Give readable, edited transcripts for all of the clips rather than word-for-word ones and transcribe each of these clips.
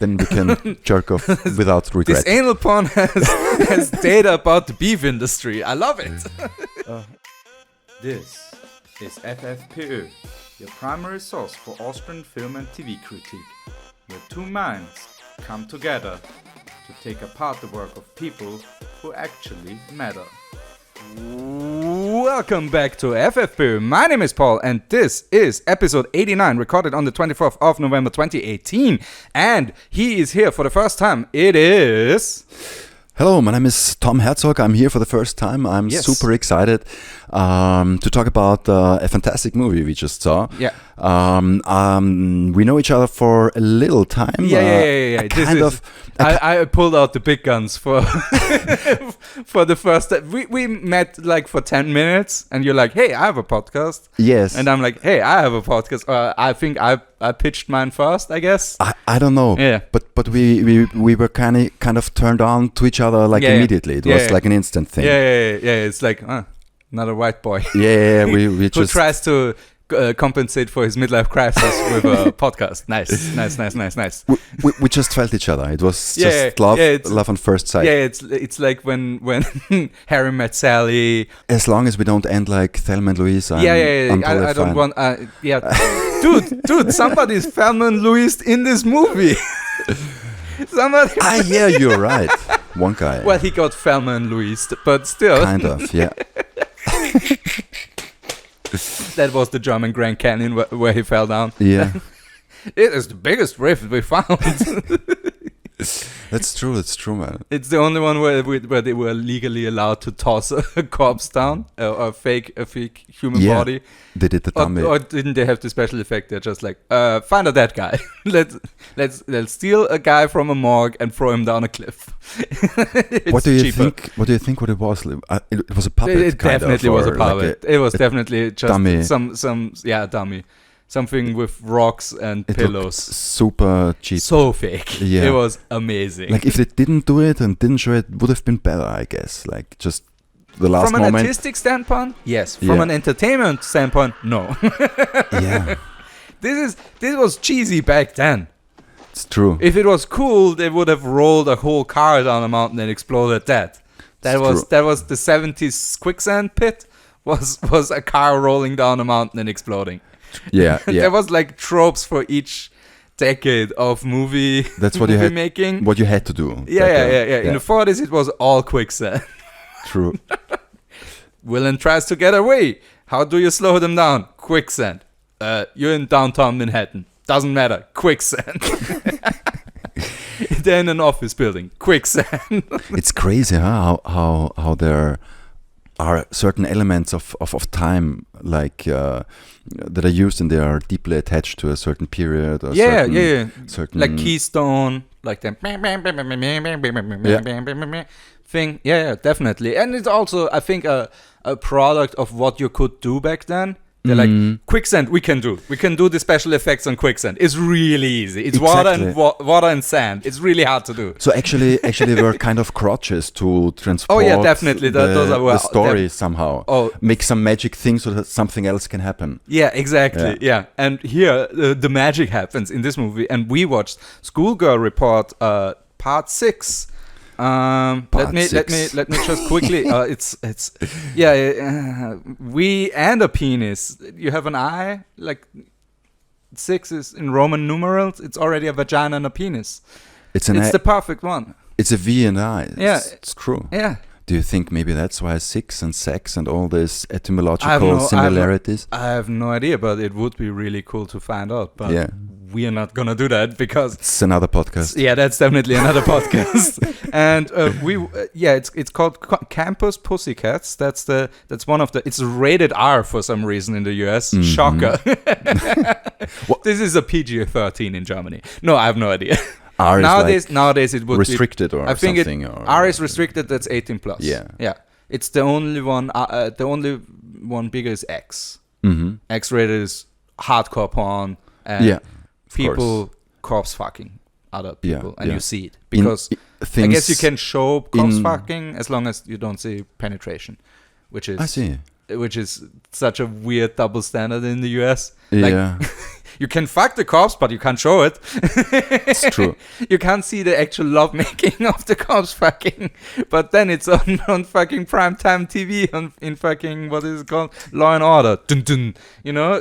Then we can jerk off without regret. This anal porn has data about the beef industry. I love it. This is FFPÖ, your primary source for Austrian film and TV critique, where two minds come together to take apart the work of people who actually matter. Welcome back to FFPÖ. My name is Paul and this is episode 89, recorded on the 24th of November 2018. And he is here for the first time. It is... Hello, my name is Tom Herzog. I'm here for the first time. I'm super excited to talk about a fantastic movie we just saw. Yeah. We know each other for a little time. Yeah. I pulled out the big guns for for the first time. We met like for 10 minutes and you're like, hey, I have a podcast. Yes. And I'm like, hey, I have a podcast. I think I pitched mine first, I guess. I don't know. Yeah. But we were kind of turned on to each other like immediately. It was like an instant thing. Yeah. It's like, another white boy. Yeah. We just... Who tries to compensate for his midlife crisis with a podcast. Nice. We just felt each other. It was just love on first sight. Yeah, it's like when Harry met Sally. As long as we don't end like Thelma and Louise. I'm totally I don't fine. want. Dude, somebody's Thelma and Louise in this movie. Somebody. Yeah, you're right. One guy. Well, he got Thelma and Louise, but still. Kind of, yeah. That was the German Grand Canyon where he fell down. Yeah. It is the biggest rift we found. That's true, man. It's the only one where they were legally allowed to toss a corpse down, a fake human body. They did the dummy. Or didn't they have the special effect? They're just like, find a dead guy. let's steal a guy from a morgue and throw him down a cliff. What do you think? What do you think? What it was? It was a puppet. It definitely was a puppet. It was definitely just dummy. some dummy. Something with rocks and pillows. Super cheap. So fake. Yeah. It was amazing. Like if they didn't do it and didn't show it, would have been better, I guess. Like just the last moment. From an artistic standpoint, yes. From an entertainment standpoint, no. Yeah. This was cheesy back then. It's true. If it was cool, they would have rolled a whole car down a mountain and exploded that. That was the 70s quicksand pit. Was a car rolling down a mountain and exploding. Yeah. There was like tropes for each decade of movie. That's what you had making. What you had to do. Yeah. In the 40s, it was all quicksand. True. Villain tries to get away. How do you slow them down? Quicksand. You're in downtown Manhattan. Doesn't matter. Quicksand. They're in an office building. Quicksand. It's crazy, huh? How there are certain elements of time like that are used and they are deeply attached to a certain period or certain like Keystone, like the thing. Yeah, definitely. And it's also, I think, a product of what you could do back then. They're like, quicksand, we can do the special effects on quicksand. It's really easy. It's exactly. water and sand. It's really hard to do. So actually they were kind of crutches to transport definitely. the story somehow. Make some magic thing so that something else can happen. Yeah, exactly. Yeah. And here, the magic happens in this movie. And we watched Schoolgirl Report Part 6. Let me just quickly. We and a penis. You have an eye. Like 6 is in Roman numerals. It's already a vagina and a penis. It's the perfect one. It's a V and I. Yeah, it's true. Yeah. Do you think maybe that's why 6 and sex and all these etymological similarities? I have no idea, but it would be really cool to find out. But we are not gonna do that because it's another podcast. Yeah, that's definitely another podcast. And it's called Campus Pussycats. That's one of the. It's rated R for some reason in the US. Mm-hmm. Shocker. This is a PG-13 in Germany. No, I have no idea. Nowadays it would restricted be, or I think something. R is restricted. That's 18 plus. Yeah. It's the only one. The only one bigger is X. Mm-hmm. X rated is hardcore porn and people corpse fucking other people, and you see it because I guess you can show corpse fucking as long as you don't see penetration, which is I see. which is such a weird double standard in the US. Yeah. You can fuck the cops, but you can't show it. It's true. You can't see the actual lovemaking of the cops fucking, but then it's on fucking primetime TV in fucking, what is it called? Law and Order. Dun, dun, you know?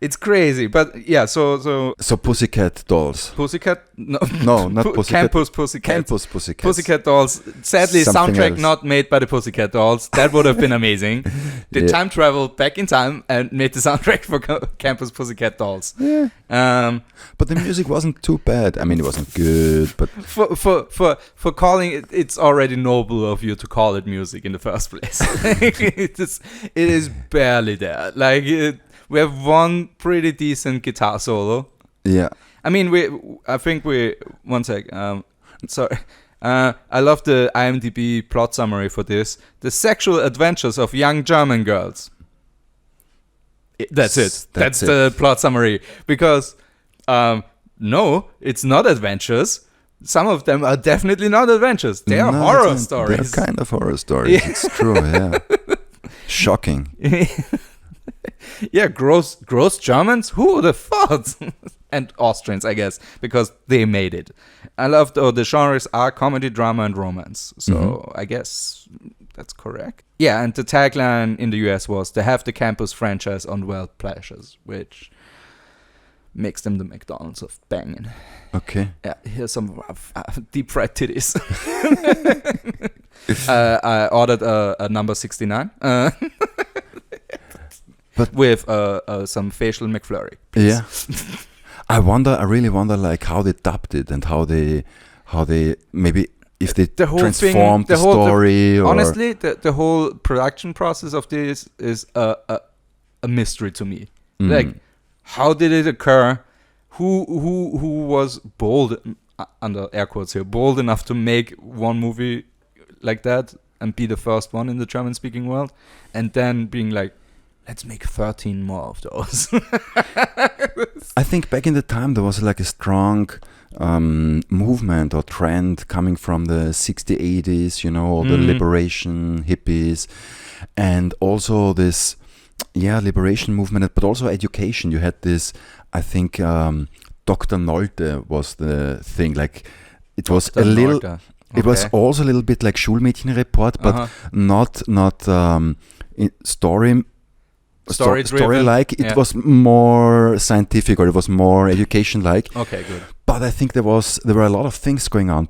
It's crazy, but yeah, so Pussycat Dolls. Pussycat? No, not Pussycat. Campus Pussycat. Campus Pussycat. Pussycat Dolls. Sadly, Something soundtrack else. not made by the Pussycat Dolls. That would have been amazing. They time travel back in time and made the soundtrack for Campus Pussycat Dolls. Yeah. But the music wasn't too bad. I mean, it wasn't good, but for calling it, it's already noble of you to call it music in the first place. it is barely there. Like we have one pretty decent guitar solo. yeah. I mean, one sec. Sorry. I love the IMDb plot summary for this. The sexual adventures of young German girls. That's it. That's the plot summary. Because, no, it's not adventures. Some of them are definitely not adventures. They are horror stories. They're kind of horror stories. Yeah. It's true, yeah. Shocking. Yeah, gross Germans. Who would have thought? And Austrians, I guess, because they made it. I love the genres are comedy, drama, and romance. So I guess that's correct. Yeah, and the tagline in the US was "They have the campus franchise on world pleasures," which makes them the McDonald's of banging. Okay. Yeah, here's some deep fried titties. I ordered a number 69. But with some facial McFlurry. Please. Yeah. I really wonder like how they dubbed it and how they maybe if they transformed the story. Honestly, the whole production process of this is a mystery to me. Like, how did it occur? Who was bold, under air quotes here, bold enough to make one movie like that and be the first one in the German-speaking world, and then being like, let's make 13 more of those. I think back in the time there was like a strong movement or trend coming from the 60s, 80s, you know, all the liberation, hippies, and also this, liberation movement, but also education. You had this, I think, Dr. Nolte was the thing. Like, it was a little... Okay. It was also a little bit like Schulmädchenreport, but not story-like. It was more scientific, or it was more education-like. Okay, good. But I think there were a lot of things going on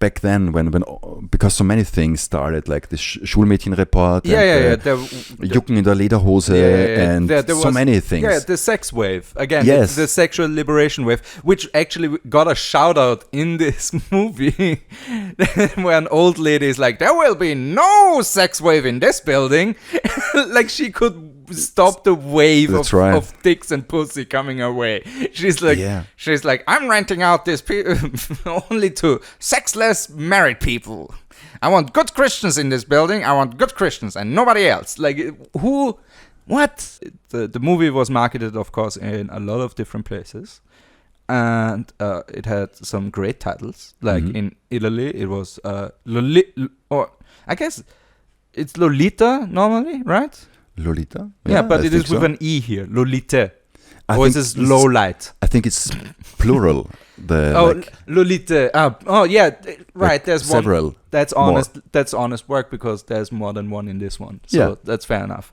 back then when because so many things started, like the Schulmädchenreport, Jucken in der Lederhose, and there so many things. Yeah, the sex wave again. Yes. The sexual liberation wave, which actually got a shout out in this movie, where an old lady is like, "There will be no sex wave in this building," like she could stop the wave of dicks and pussy coming her way. She's like, I'm renting out this only to sexless married people. I want good Christians in this building. I want good Christians and nobody else. Like, who? What? The movie was marketed, of course, in a lot of different places. And it had some great titles. Like in Italy, it was or I guess it's Lolita normally, right? Lolita? Yeah, but it is with an E here. Lolita. Or is this low light? I think it's plural. Lolita. Yeah, right. Like there's several. One. That's honest. More. That's honest work because there's more than one in this one. So that's fair enough.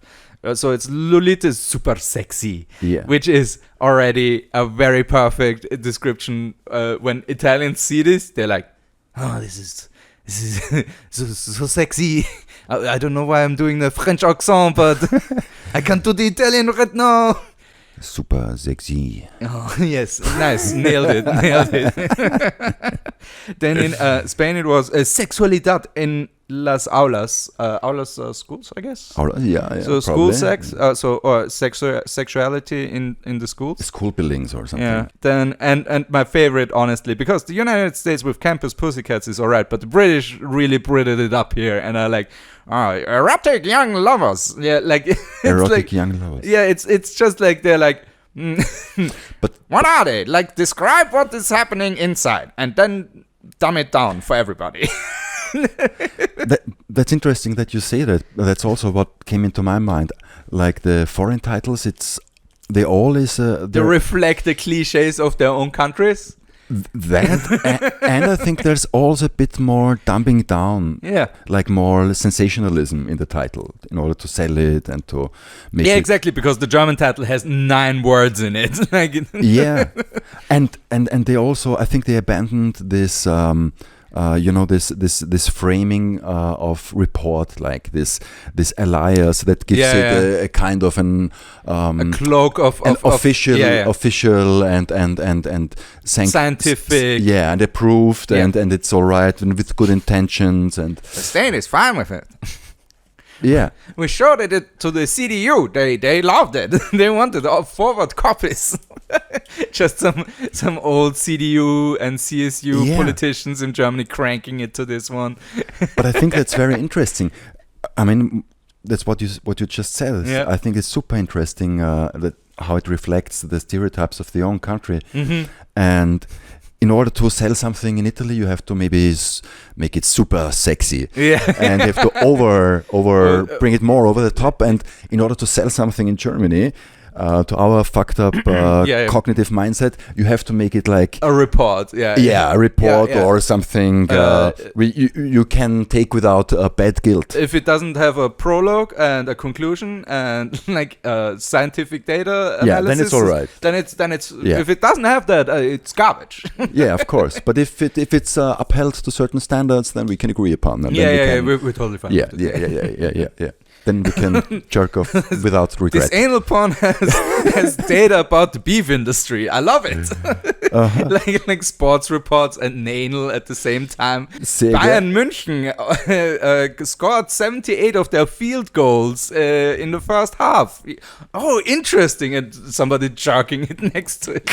So it's Lolita super sexy, which is already a very perfect description. When Italians see this, they're like, "Oh, this is so sexy." I don't know why I'm doing the French accent, but I can do the Italian right now. Super sexy. Oh, yes. Nice. Nailed it. Then in Spain, it was Sexualidad en las aulas. Aulas schools, I guess. So school sex, or sexuality in the schools. School buildings or something. Yeah. Then and my favorite, honestly, because the United States with Campus Pussycats is alright, but the British really Brited it up here, and I like, erotic young lovers. Yeah, like it's erotic like, young lovers. Yeah, it's just like they're like. But what are they? Like, describe what is happening inside and then dumb it down for everybody. That's interesting that you say that. That's also what came into my mind. Like the foreign titles, they always they reflect the cliches of their own countries. And I think there's also a bit more dumbing down, like more sensationalism in the title in order to sell it and to make it. Exactly, because the German title has 9 words in it. And they also, I think they abandoned this this framing of report, like this alias that gives it a kind of a cloak of official and scientific, and approved, and it's all right and with good intentions, and the state is fine with it. Yeah, we showed it to the CDU. They loved it. They wanted all forward copies. Just some old CDU and CSU politicians in Germany cranking it to this one. But I think that's very interesting. I mean, that's what you just said. Yeah. I think it's super interesting that how it reflects the stereotypes of the own country. Mm-hmm. And in order to sell something in Italy, you have to maybe make it super sexy. Yeah. And you have to over bring it more over the top. And in order to sell something in Germany, to our fucked up cognitive mindset, you have to make it like a report. A report or something you can take without bad guilt. If it doesn't have a prologue and a conclusion and like scientific data analysis, then it's all right. Then it's if it doesn't have that, it's garbage. Yeah, of course. But if it's upheld to certain standards, then we can agree upon them. We're totally fine. Yeah. Then we can jerk off without regret. This anal porn has data about the beef industry. I love it. like sports reports and anal at the same time. Bayern München scored 78 of their field goals in the first half. Oh, interesting. And somebody jerking it next to it.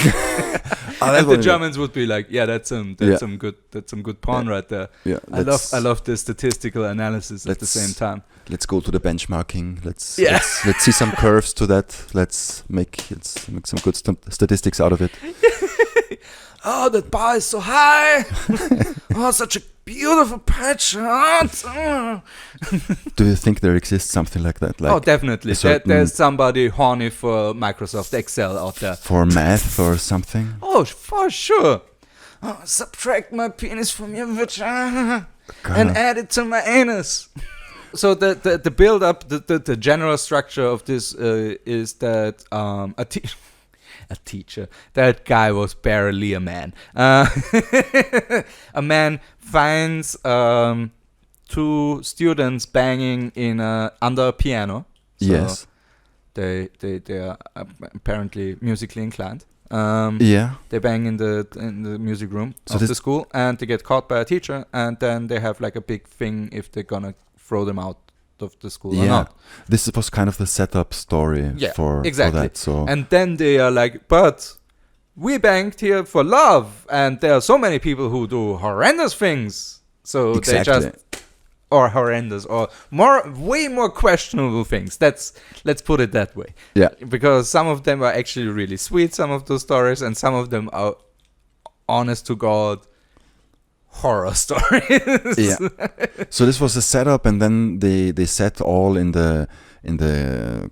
And the Germans would be like, that's some good porn right there. Yeah, I love the statistical analysis at the same time. Let's go to the benchmarking. Let's see some curves to that. Let's make some good statistics out of it. Oh, that bar is so high. Oh, such a beautiful patch. Do you think there exists something like that? Like definitely. There's somebody horny for Microsoft Excel out there. For math or something? Oh, for sure. Subtract my penis from your vagina and add it to my anus. So the build up, the general structure of this is that a teacher, that guy was barely a man. A man finds 2 students banging under a piano. So yes. They are apparently musically inclined. They bang in the music room of the school, and they get caught by a teacher, and then they have like a big thing if they're gonna throw them out of the school or not. This was kind of the setup story for that. So. And then they are like, but we banged here for love, and there are so many people who do horrendous things. So they just, or horrendous, or way more questionable things. Let's put it that way. Yeah. Because some of them are actually really sweet, some of those stories, and some of them are honest to God horror stories. Yeah. So this was a setup, and then they sat all in the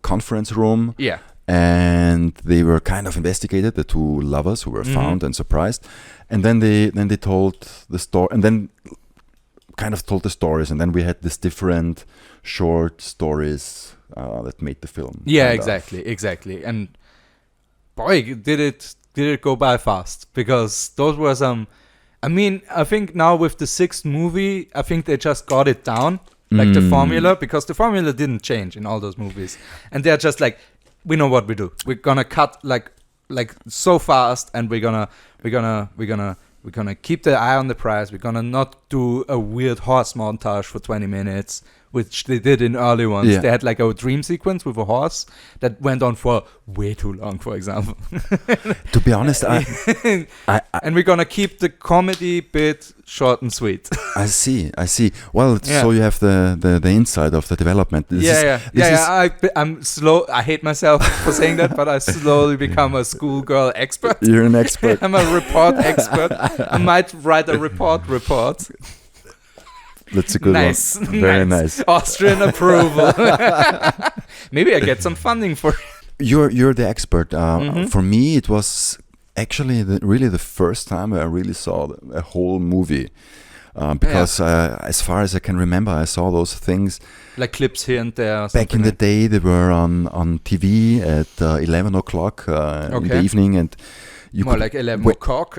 conference room. Yeah. And they were kind of investigated, the 2 lovers who were found and surprised. And then they told the story, and then kind of told the stories, and then we had these different short stories that made the film. Yeah, exactly. And boy, did it go by fast, because those were some. I mean, I think now with the 6th movie, I think they just got it down, like the formula, because the formula didn't change in all those movies, and they're just like, we know what we do. We're gonna cut like so fast, and we're gonna keep the eye on the prize. We're gonna not do a weird horse montage for 20 minutes, which they did in early ones. Yeah. They had like a dream sequence with a horse that went on for way too long, for example. To be honest, and we're gonna keep the comedy bit short and sweet. I see. Well, so you have the inside of the development. I'm slow. I hate myself for saying that, but I slowly become a schoolgirl expert. You're an expert. I'm a report expert. I might write a report. That's a good nice. one. Very nice. Austrian approval. Maybe I get some funding for it. You're the expert. For me, it was actually really the first time I really saw a whole movie. Because as far as I can remember, I saw those things like clips here and there. Back in the day, they were on TV at 11 o'clock in the evening, and you more like 11 o'clock.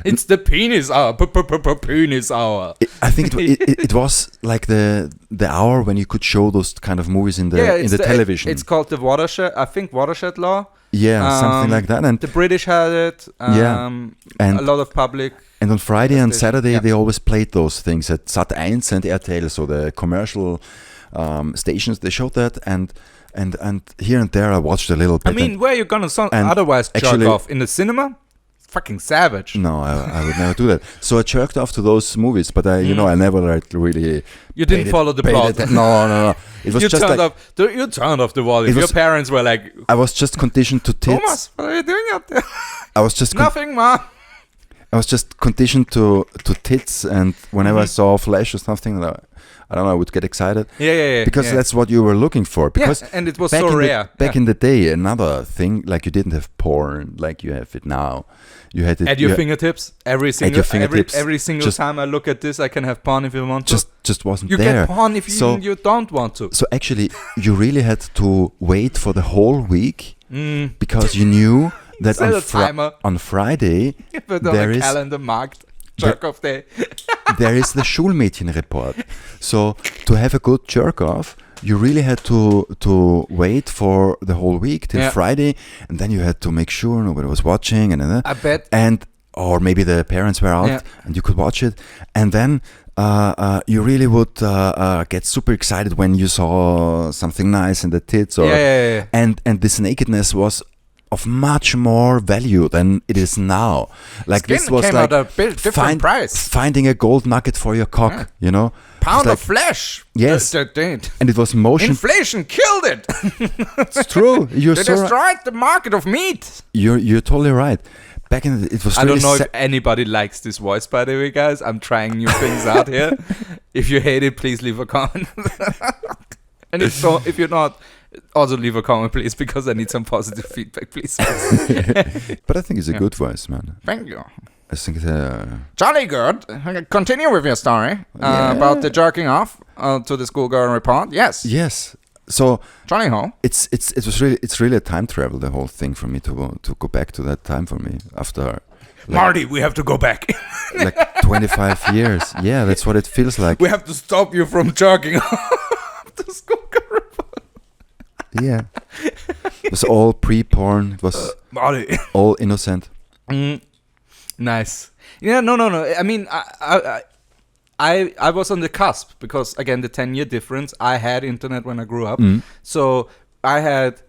It's the penis hour. Penis hour. I think it was like the hour when you could show those kind of movies in the television. It's called the watershed. I think watershed law. Yeah, something like that. And the British had it. And a lot of public. And on Friday and Saturday, they always played those things at Sat.1 and RTL, so the commercial stations. They showed that, and here and there I watched a little bit. I mean, where are you gonna otherwise jerk off in the cinema? Fucking savage. No, I would never do that. So I jerked off to those movies, but I never really. You didn't follow the plot. No. It was just like you turned off the volume. Your parents were like, I was just conditioned to tits. Thomas, what are you doing up there? I was just nothing, ma. I was just conditioned to tits, and whenever I saw flesh or something, I don't know, I would get excited. Yeah. Because that's what you were looking for. Because and it was so rare. Back in the day, another thing, like you didn't have porn like you have it now. You had it at your fingertips. Every single just, time I look at this, I can have porn if you want to. Just wasn't you there. You get porn if you don't want to. So actually, you really had to wait for the whole week because you knew that on Friday there is calendar marked jerk off day. There is the Schulmädchen report. So to have a good jerk off, you really had to wait for the whole week till Friday, and then you had to make sure nobody was watching, and I bet, or maybe the parents were out and you could watch it, and then you really would get super excited when you saw something nice in the tits, and this nakedness was of much more value than it is now. Like Skin this was came like at a different price. Finding a gold nugget for your cock, Pound of flesh. Yes. And it was motion. Inflation killed it. It's true. They destroyed the market of meat. You're totally right. Back in it was. I don't know if anybody likes this voice, by the way, guys. I'm trying new things out here. If you hate it, please leave a comment. And if you're not, also leave a comment, please, because I need some positive feedback, please. But I think it's a good voice, man. Thank you. I think jolly good. Continue with your story about the jerking off to the Schoolgirl report. Yes. So Johnny ho. It's really a time travel, the whole thing, for me to go back to that time for me after. Marty, we have to go back. Like 25 years. Yeah, that's what it feels like. We have to stop you from jerking off to Schoolgirl report. Yeah. It was all pre-porn. It was all innocent. Nice. Yeah, no. I mean, I was on the cusp because, again, the 10-year difference. I had internet when I grew up. So I had,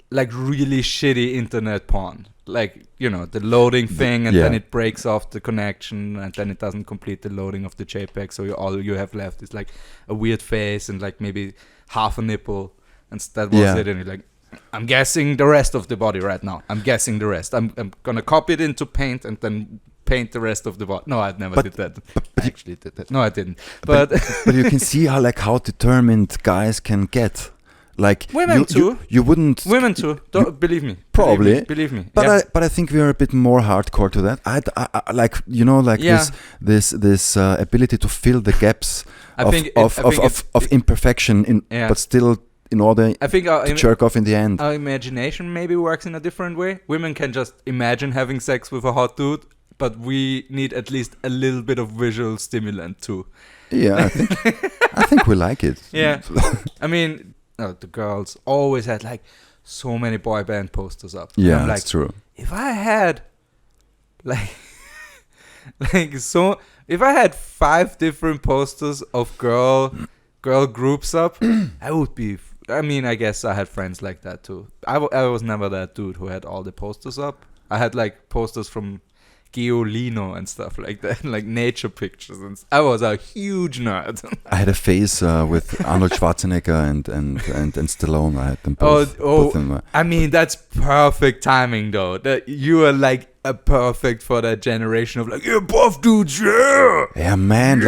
like, really shitty internet porn. Like, the loading thing, and then it breaks off the connection, and then it doesn't complete the loading of the JPEG. So all you have left is, like, a weird face and, like, maybe half a nipple. And that was it. And you're like, I'm guessing the rest of the body right now. I'm guessing the rest. I'm gonna copy it into Paint and then paint the rest of the body. No, I never did that. I actually did that. No, I didn't. But you can see how determined guys can get. Like women too. You wouldn't. Women too. Don't believe me. Probably. Believe me. But I think we are a bit more hardcore to that. I like this ability to fill the gaps of imperfection but still. In order to jerk off in the end. Our imagination maybe works in a different way. Women can just imagine having sex with a hot dude, but we need at least a little bit of visual stimulant too. Yeah, I think we like it. Yeah. I mean, the girls always had like so many boy band posters up. Yeah, that's true. If I had if I had 5 different posters of girl groups up, I would be. I mean, I guess I had friends like that too. I was never that dude who had all the posters up. I had like posters from Geolino and stuff like that, like nature pictures. And I was a huge nerd. I had a phase with Arnold Schwarzenegger and Stallone. I had them both. Both of them. I mean, that's perfect timing though. That you are like a perfect for that generation of like, yeah, buff dudes, yeah. Yeah, man.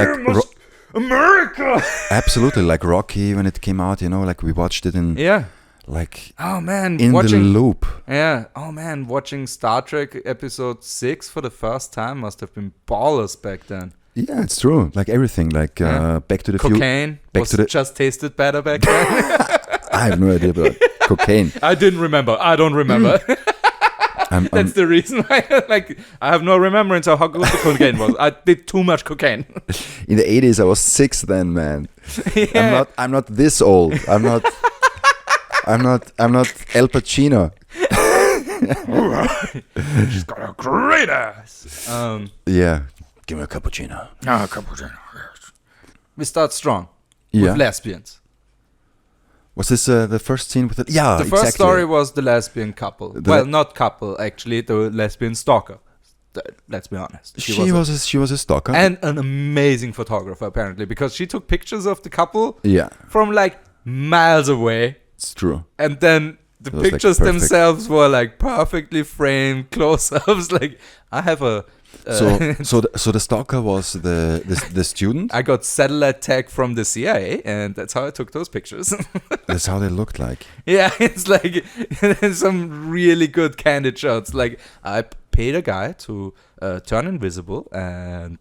America. Absolutely, like Rocky when it came out, like we watched it in like oh man, in the loop. Yeah. Oh man, watching Star Trek episode 6 for the first time must have been ballers back then. Yeah, it's true. Like everything, like Back to the Future. Cocaine just tasted better back then. I have no idea about cocaine. I don't remember. That's the reason why. I have no remembrance of how good the cocaine was. I did too much cocaine. In the 80s, I was 6 then, man. Yeah. I'm not this old. I'm not El Pacino. She's got a great ass. Yeah. Give me a cappuccino. A cappuccino. Yes. We start strong with lesbians. Was this the first scene with the? Yeah, the first story was the lesbian couple. Not couple, actually, the lesbian stalker. Let's be honest. She was a stalker and an amazing photographer apparently, because she took pictures of the couple. Yeah. From like miles away. It's true. And then the pictures themselves were like perfectly framed close-ups. Like I have a. So the stalker was the student. I got satellite tag from the CIA, and that's how I took those pictures. That's how they looked like. Yeah, it's like some really good candid shots. Like I paid a guy to turn invisible, and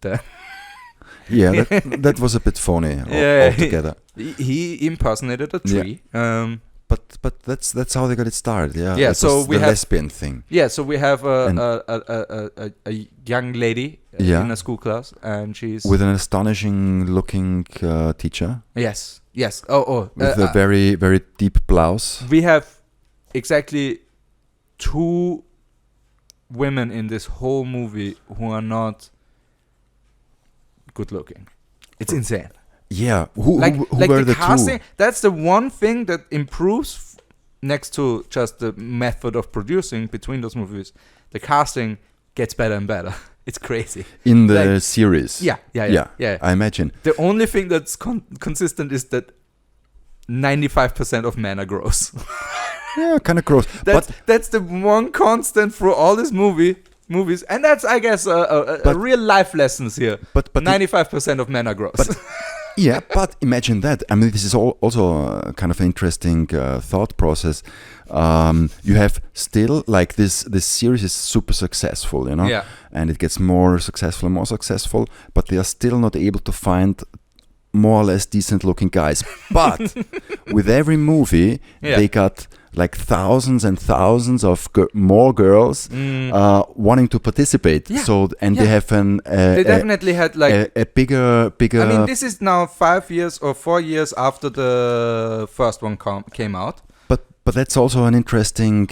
yeah, that was a bit phony altogether. He impersonated a tree. Yeah. But that's how they got it started. Yeah. Yeah. So we have lesbian thing. Yeah. So we have a young lady in a school class, and she's with an astonishing looking teacher. Yes. Oh. With a very very deep blouse. We have exactly 2 women in this whole movie who are not good looking. It's insane. Yeah, who were the casting, 2? That's the one thing that improves next to just the method of producing between those movies. The casting gets better and better. It's crazy. In the series. Yeah. I imagine. The only thing that's consistent is that 95% of men are gross. Yeah, kind of gross. That's the one constant through all these movies, and that's, I guess, a real life lessons here. But 95% of men are gross. Yeah, but imagine that. I mean, this is also kind of an interesting thought process. You have still, like, this series is super successful, Yeah. And it gets more successful and more successful, but they are still not able to find more or less decent looking guys. But with every movie, they got like thousands and thousands of more girls wanting to participate. Yeah. So they have they definitely had like a bigger. I mean, this is now 5 years or 4 years after the first one came out. But that's also an interesting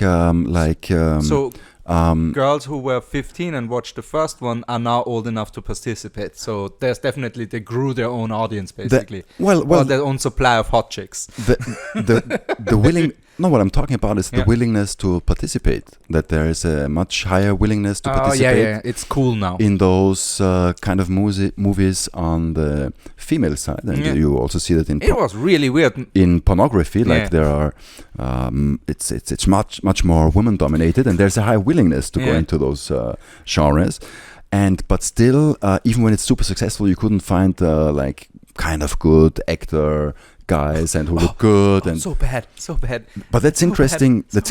girls who were 15 and watched the first one are now old enough to participate. So there's definitely, they grew their own audience basically. Or their own supply of hot chicks. The willing. No, what I'm talking about is the willingness to participate. That there is a much higher willingness to participate. Yeah, it's cool now. In those kind of movies on the female side, and you also see that in. It was really weird in pornography. Like there are, it's much more women dominated, and there's a high willingness to go into those genres. But still, even when it's super successful, you couldn't find like kind of good actor guys and who look good and so bad. But that's interesting. That's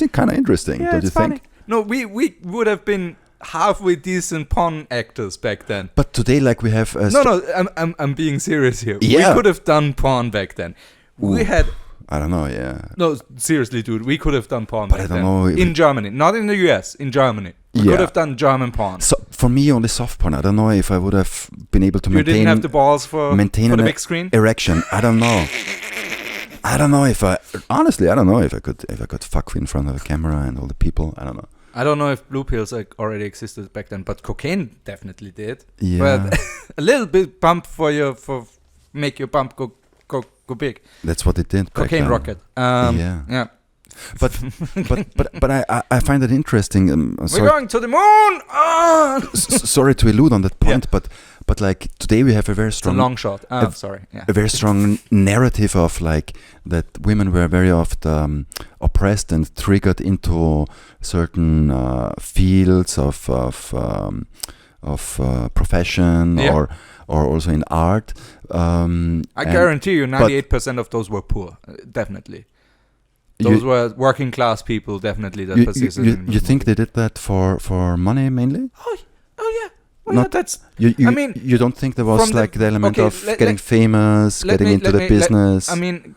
kind of interesting, don't you think? No, we would have been halfway decent porn actors back then. But today, like we have. I'm being serious here. Yeah. We could have done porn back then. We had. I don't know. Yeah. No, seriously, dude. We could have done porn but back I don't then. know In Germany, not in the US. In Germany. We could have done German porn. So for me, only soft porn. I don't know if I would have been able to maintain. You didn't have the balls for the big screen? Erection. I don't know. I don't know if I could fuck in front of a camera and all the people. I don't know. I don't know if blue pills already existed back then, but cocaine definitely did. Yeah. But a little bit bump for make your bump go big. That's what it did. Cocaine rocket. Yeah. But I find it interesting. We're going to the moon. Sorry to elude on that point, but like today we have a very strong. It's a long shot. A very strong narrative of like that women were very often oppressed and triggered into certain fields of profession or also in art. I guarantee you 98% of those were poor, definitely. Those were working class people, definitely, that persisted. You think they did that for money mainly? Oh yeah. Well, that's. I mean, you don't think there was like the element of getting famous, getting into the business? I mean,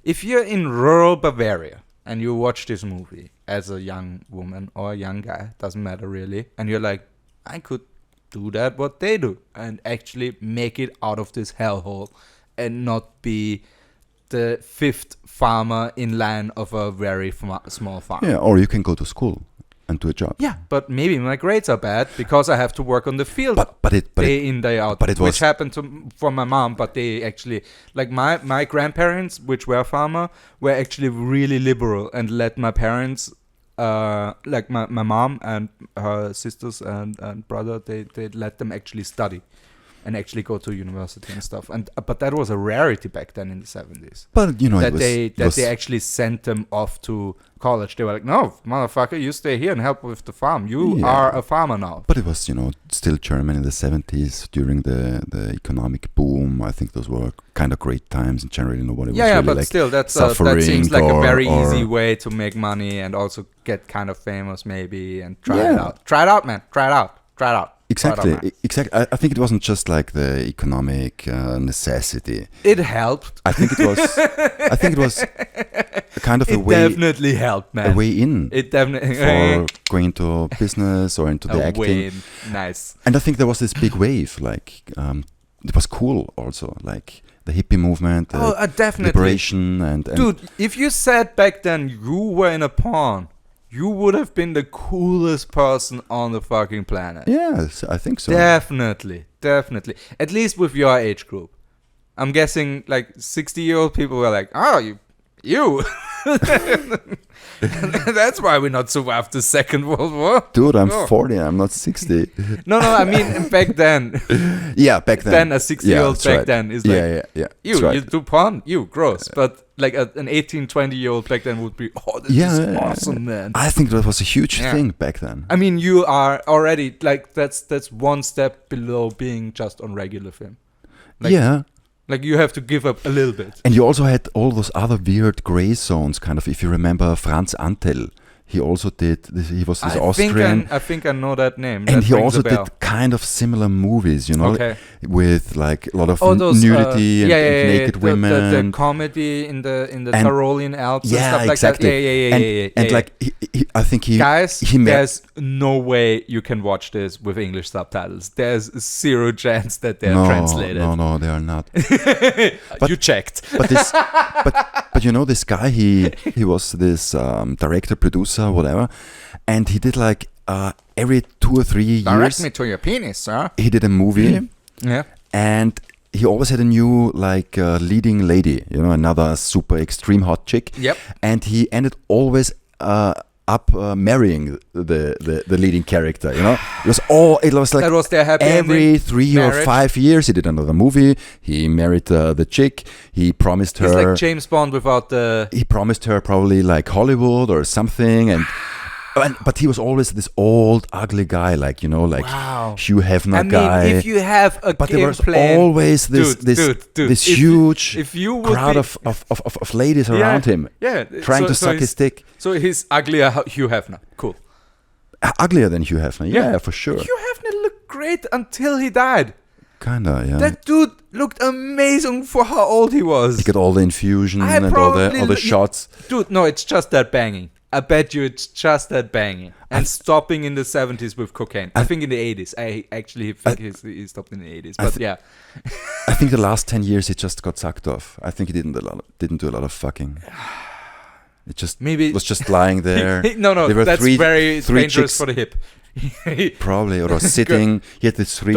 if you're in rural Bavaria and you watch this movie as a young woman or a young guy, doesn't matter really, and you're like, I could do that what they do and actually make it out of this hellhole and not be the fifth farmer in line of a very small farm. Yeah, or you can go to school and do a job. Yeah, but maybe my grades are bad because I have to work on the field day in, day out, which happened for my mom, but they actually, like my grandparents, which were farmer, were actually really liberal and let my parents, like my mom and her sisters and brother, they let them actually study and actually go to university and stuff. But that was a rarity back then in the 70s. But you know, they actually sent them off to college. They were like, no, motherfucker, you stay here and help with the farm. You are a farmer now. But it was, still German in the 70s during the economic boom. I think those were kind of great times, and generally nobody was really but like still, that seems like a very easy way to make money and also get kind of famous maybe and try it out. Try it out, man. Try it out. Exactly. I think it wasn't just like the economic necessity. It helped. I think it was a kind of a way. It definitely helped, man. A way in. It definitely for going into business or into the acting. Way in. Nice. And I think there was this big wave. Like it was cool also. Like the hippie movement, definitely. Liberation, and dude, if you said back then you were in a porn, you would have been the coolest person on the fucking planet. Yes, I think so. Definitely. At least with your age group. I'm guessing like 60-year-old people were like, oh, you. That's why we not survived the Second World War. Dude, I'm 40. I'm not 60. No, I mean back then. Yeah, back then. Then a 60-year-old back then is like, yeah. You do porn, gross. But like an 18, 20-year-old back then would be, this is awesome, man. I think that was a huge thing back then. I mean, you are already like that's one step below being just on regular film. Like you have to give up a little bit. And you also had all those other weird gray zones, kind of. If you remember Franz Antel, he also did. He was this Austrian. I think I know that name. And he also did kind of similar movies, with like a lot of nudity and naked women. The comedy in the Tyrolean Alps and stuff exactly. like that. And like I think guys, there's no way you can watch this with English subtitles. There's zero chance that they're translated. No, they are not. But, you checked. But this guy, he was this director, producer, whatever, and he did like every 2 or 3 years. Direct me to your penis, sir. He did a movie. Yeah. And he always had a new like leading lady, another super extreme hot chick. Yep. And he ended always up marrying the leading character. It was like that was their happy every 3 marriage. or 5 years he did another movie. He married the chick. He promised her. He's like James Bond without the. He promised her probably like Hollywood or something, but he was always this old, ugly guy, like wow. Hugh Hefner guy. I mean, if you have a but game there was plan, always this huge crowd of ladies around him, trying to suck his dick. So he's uglier Hugh Hefner. Cool. Uglier than Hugh Hefner, yeah, for sure. Hugh Hefner looked great until he died. Kinda, yeah. That dude looked amazing for how old he was. He got all the infusion and all the shots. Dude, no, it's just that banging. I bet you it's just that banging. And stopping in the 70s with cocaine. I think in the 80s. I actually think he stopped in the 80s. But yeah. I think the last 10 years he just got sucked off. I think he didn't do a lot of fucking. It just was just lying there. No, that's very dangerous chicks for the hip. Probably, or sitting. He had this three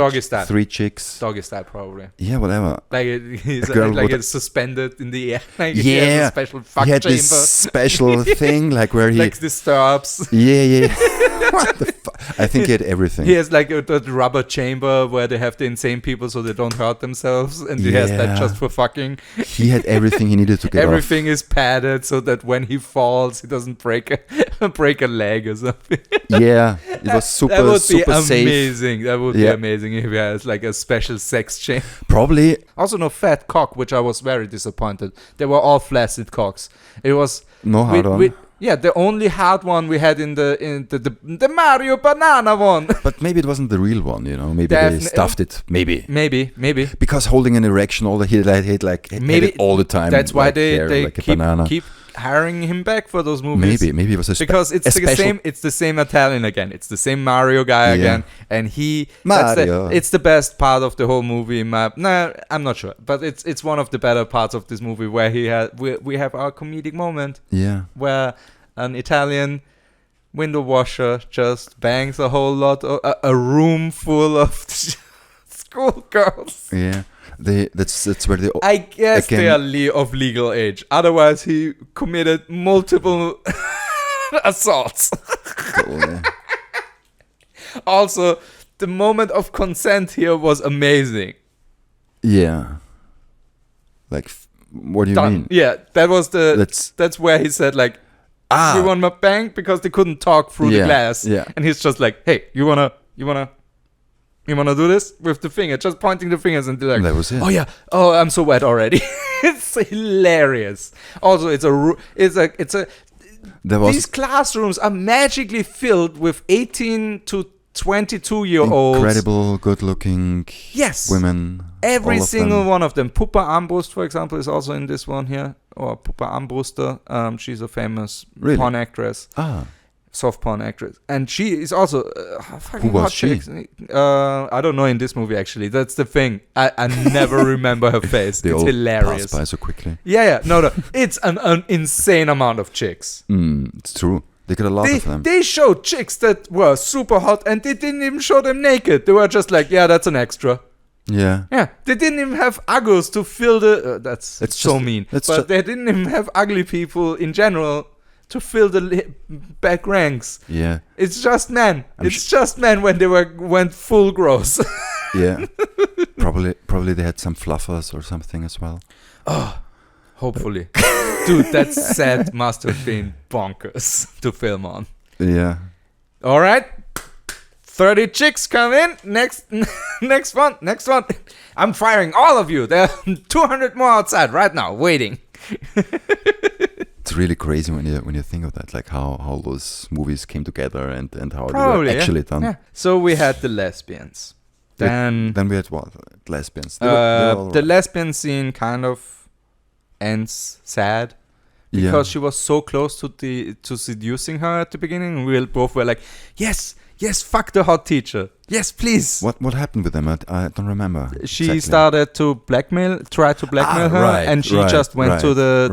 chicks. Doggy style, probably. Yeah, whatever. Like he's like it's suspended in the air. Like yeah, he has a special fuck he had chamber. this special thing, like where he like the stirrups. Yeah. What the fuck? I think he had everything. He has like a rubber chamber where they have the insane people so they don't hurt themselves, and he has that just for fucking. He had everything he needed to get everything is padded so that when he falls, he doesn't break a leg or something. Yeah, it was super that would super be safe. amazing. That would be amazing if he has like a special sex change. Probably. Also, no fat cock, which I was very disappointed. They were all flaccid cocks. It was no hard on. Yeah, the only hard one we had in the Mario Banana one. But maybe it wasn't the real one, you know. Maybe they stuffed it. Maybe. Because holding an erection, he had it all the time. That's why they like keep hiring him back for those movies. Maybe it was because it's the same Italian again. It's the same Mario guy again, and Mario. It's the best part of the whole movie. No, I'm not sure, but it's one of the better parts of this movie where we have our comedic moment. Yeah, where an Italian window washer just bangs a whole lot of a room full of schoolgirls. Yeah. That's where they. I guess they are of legal age. Otherwise, he committed multiple assaults. Also, the moment of consent here was amazing. Yeah. Like, what do you mean? Yeah, that was that's where he said like, "You want my bank?" Because they couldn't talk through the glass. Yeah. And he's just like, "Hey, you wanna do this with the finger?" Just pointing the fingers, and they're like, that was it. "Oh yeah, oh I'm so wet already." It's hilarious. Also, these classrooms are magically filled with 18 to 22-year-olds. Incredible, good-looking women. Every single one of them. Pupa Armbrust, for example, is also in this one here. Or Pupa Armbruster. She's a famous porn actress. Soft porn actress, and she is also fucking hot chick. I don't know in this movie actually. That's the thing. I never remember her face. It's hilarious. Pass by so quickly. Yeah. No. It's an insane amount of chicks. It's true. They got a lot of them. They showed chicks that were super hot, and they didn't even show them naked. They were just like, yeah, that's an extra. Yeah. They didn't even have uggos to fill the. That's so mean. But they didn't even have ugly people in general to fill the back ranks. Yeah. It's just men. Just men when they went full gross. Yeah. Probably they had some fluffers or something as well. Oh, hopefully. Dude, that set must have been bonkers to film on. Yeah. All right. 30 chicks come in. Next one. I'm firing all of you. There are 200 more outside right now waiting. It's really crazy when you think of that, like how those movies came together and how they were actually done. Yeah. So we had the lesbians. Then we had what? Lesbians. The lesbian scene kind of ends sad because she was so close to seducing her at the beginning. We both were like, yes, fuck the hot teacher. Yes, please. What happened with them? I don't remember. She started to try to blackmail her, and she just went to the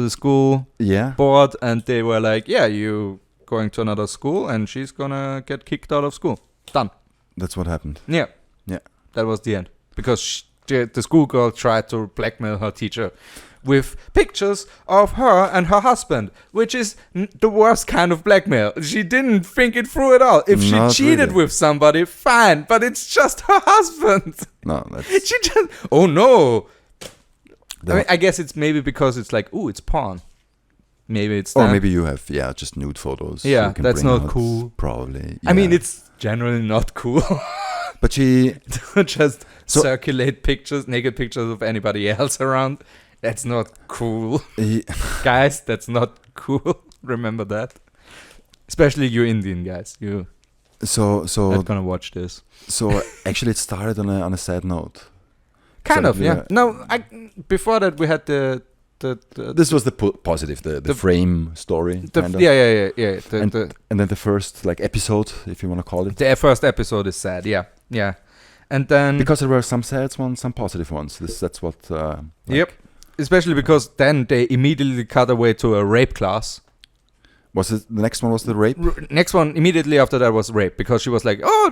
school board, and they were like, yeah, you going to another school, and she's gonna get kicked out of school. Done. That's what happened. Yeah. That was the end because the schoolgirl tried to blackmail her teacher with pictures of her and her husband, which is the worst kind of blackmail. She didn't think it through at all. If she cheated with somebody, fine, but it's just her husband. No, that's... She just... Oh, no. I guess it's maybe because it's like, ooh, it's porn. Maybe it's Or maybe you have, just nude photos. Yeah, that's not cool. Probably. Yeah. I mean, it's generally not cool. But she... just circulate naked pictures of anybody else around. That's not cool. Guys, that's not cool. Remember that. Especially you Indian guys. You not gonna watch this. So actually it started on a sad note. Kind of, yeah. No, before that we had the this was the positive, the frame story. Yeah. And then the first episode, if you want to call it. The first episode is sad, yeah. And then because there were some sad ones, some positive ones. That's what. Yep. Especially because then they immediately cut away to a rape class. Was it the next one? Was the rape? Next one immediately after that was rape because she was like, "Oh,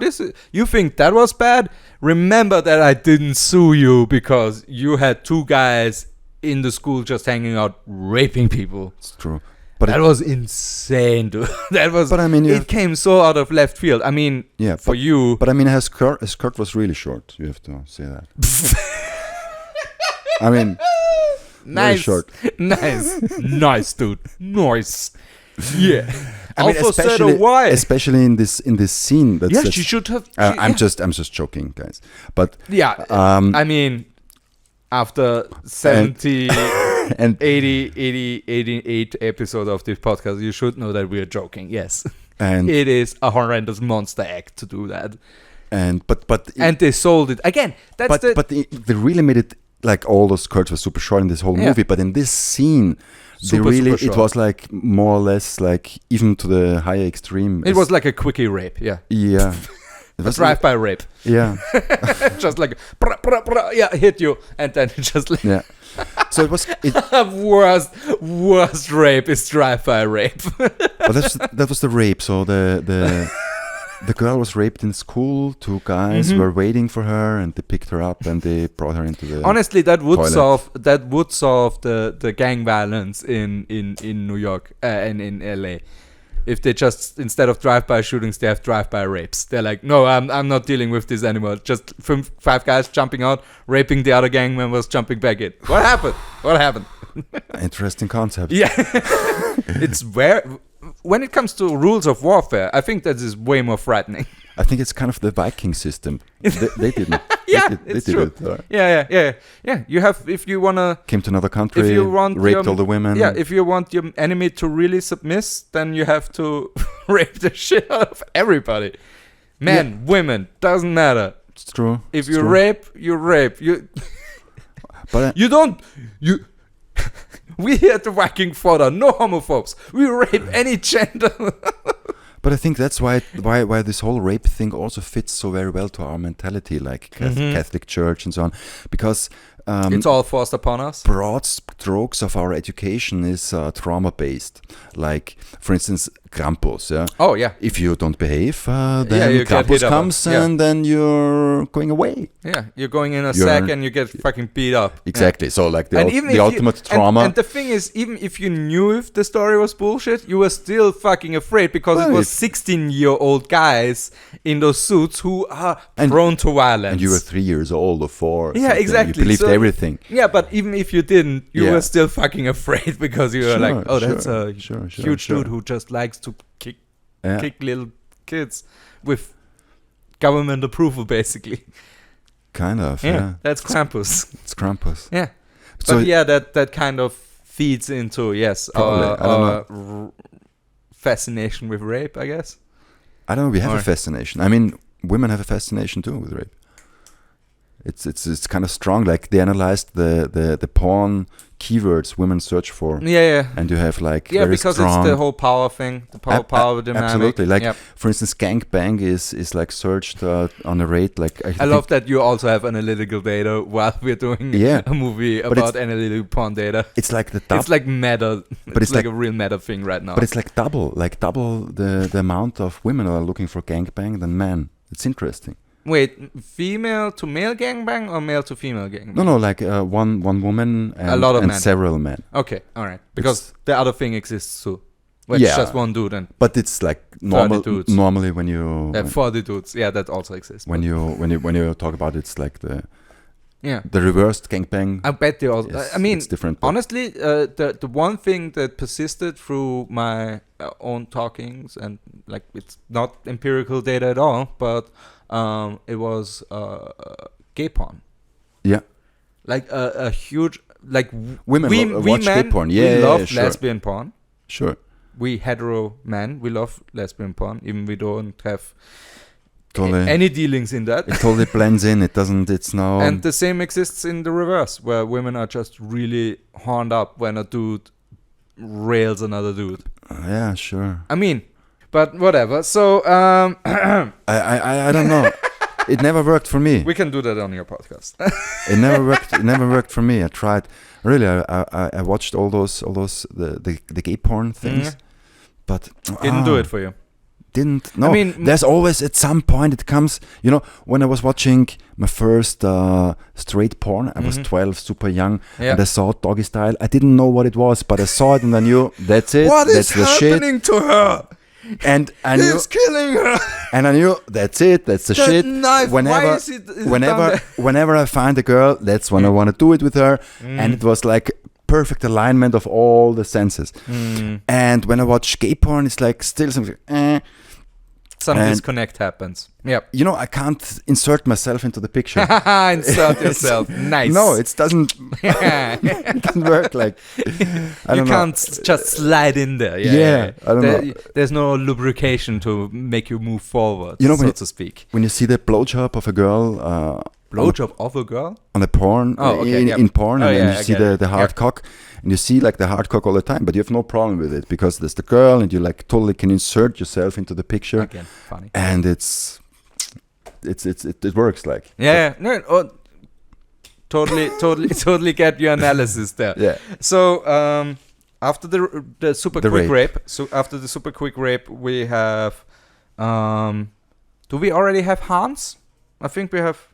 you think that was bad? Remember that I didn't sue you because you had two guys in the school just hanging out raping people." It's true. But that was insane, dude. That was. But I mean, it came so out of left field. I mean, for you. But I mean, his skirt was really short. You have to say that. I mean, nice, very short. nice, dude, nice. Yeah. I mean, especially in this scene. She should have. I'm just joking, guys. But yeah, I mean, after 70 and 88 episodes of this podcast, you should know that we are joking. Yes, and it is a horrendous monster act to do that. And they sold it again. But they really made it like all those skirts were super short in this whole movie. But in this scene, it was like more or less like even to the higher extreme. It was like a quickie rape. Yeah. Yeah. It was drive-by rape. Yeah. Just like hit you, and then just like So it was worst rape is drive-by rape. But that was the rape. So the girl was raped in school. 2 guys were waiting for her, and they picked her up and they brought her into the. Honestly, that would toilet. solve the gang violence in New York and in LA. If they just, instead of drive-by shootings, they have drive-by rapes. They're like, no, I'm not dealing with this anymore. Just 5 guys jumping out, raping the other gang members, jumping back in. What happened? Interesting concept. Yeah. It's when it comes to rules of warfare, I think that is way more frightening. I think it's kind of the Viking system. They didn't. It's true. Yeah. You have, if you wanna came to another country, if you want raped all the women. Yeah, if you want your enemy to really submiss, then you have to rape the shit out of everybody. Men, women, doesn't matter. It's true. If you rape, you rape. But you don't. We here at the Viking fodder, no homophobes. We rape any gender. But I think that's why this whole rape thing also fits so very well to our mentality, like Catholic Church and so on, because it's all forced upon us. Broad strokes of our education is trauma-based. Like, for instance, Krampus. Yeah. Oh yeah. If you don't behave, then Krampus comes and then you're going away. Yeah, you're going in a sack and you get fucking beat up. Exactly. Yeah. So like the ultimate trauma. And the thing is, even if you knew if the story was bullshit, you were still fucking afraid because it was 16-year-old guys in those suits who are prone to violence. And you were 3 years old or 4. Or yeah, something. exactly. You believed everything. Yeah, but even if you didn't, you were still fucking afraid because you were like, oh, that's a huge dude who just likes to kick little kids with government approval, basically. Kind of, yeah. That's Krampus. It's Krampus. Yeah. So, but that kind of feeds into, our fascination with rape, I guess. I don't know, we have a fascination. I mean, women have a fascination too with rape. It's kind of strong. Like they analyzed the porn keywords women search for. Yeah. And you have like very because strong, it's the whole power thing, the power dynamic. Absolutely. Like for instance, gangbang is like searched on a rate. Like I love that you also have analytical data while we're doing a movie about analytical porn data. It's like it's like meta. But it's like a real meta thing right now. But it's like double the amount of women who are looking for gangbang than men. It's interesting. Wait, female to male gangbang or male to female gangbang? No, like one woman and, a lot of and men. Several men. Okay, all right. Because the other thing exists too. It's just one dude and. But it's like normally when you. 40 dudes. Yeah, that also exists. When you talk about it, it's like the reversed gangbang. I bet they also. I mean, it's different. Honestly, the one thing that persisted through my own talkings and like it's not empirical data at all, but. It was gay porn. Yeah. Like a huge like women watch gay porn. Yeah, we love sure. lesbian porn. Sure. We hetero men, we love lesbian porn, even we don't have totally. Any dealings in that. It totally blends in. It doesn't. It's no. And the same exists in the reverse, where women are just really horned up when a dude rails another dude. Yeah, sure. I mean. But whatever. So I don't know. It never worked for me. We can do that on your podcast. It never worked. It never worked for me. I tried. Really, I watched all those the gay porn things, but didn't do it for you. didn't. No, I mean, there's always at some point it comes. When I was watching my first straight porn, I was 12, super young, and I saw Doggy Style. I didn't know what it was, but I saw it and I knew that's it. What that's is the happening to her? And I knew he's killing her. And I knew that's it. That's the that shit. Knife, why is it Whenever I find a girl, that's when I want to do it with her. And it was like perfect alignment of all the senses. And when I watch gay porn, it's like still something. Some disconnect happens. Yep. I can't insert myself into the picture. Insert yourself. Nice. No, it doesn't. It doesn't work like. You can't just slide in there. Yeah. I don't know. There's no lubrication to make you move forward, so to speak. When you see the blowjob of a girl. Blowjob of a girl? On a porn. In porn, and then you see the hard cock. And you see like the hard cock all the time, but you have no problem with it because there's the girl, and you like totally can insert yourself into the picture. Again, funny. And it works like. Totally get your analysis there. Yeah. So after the super quick rape. So after the super quick rape, we have. Do we already have Hans? I think we have.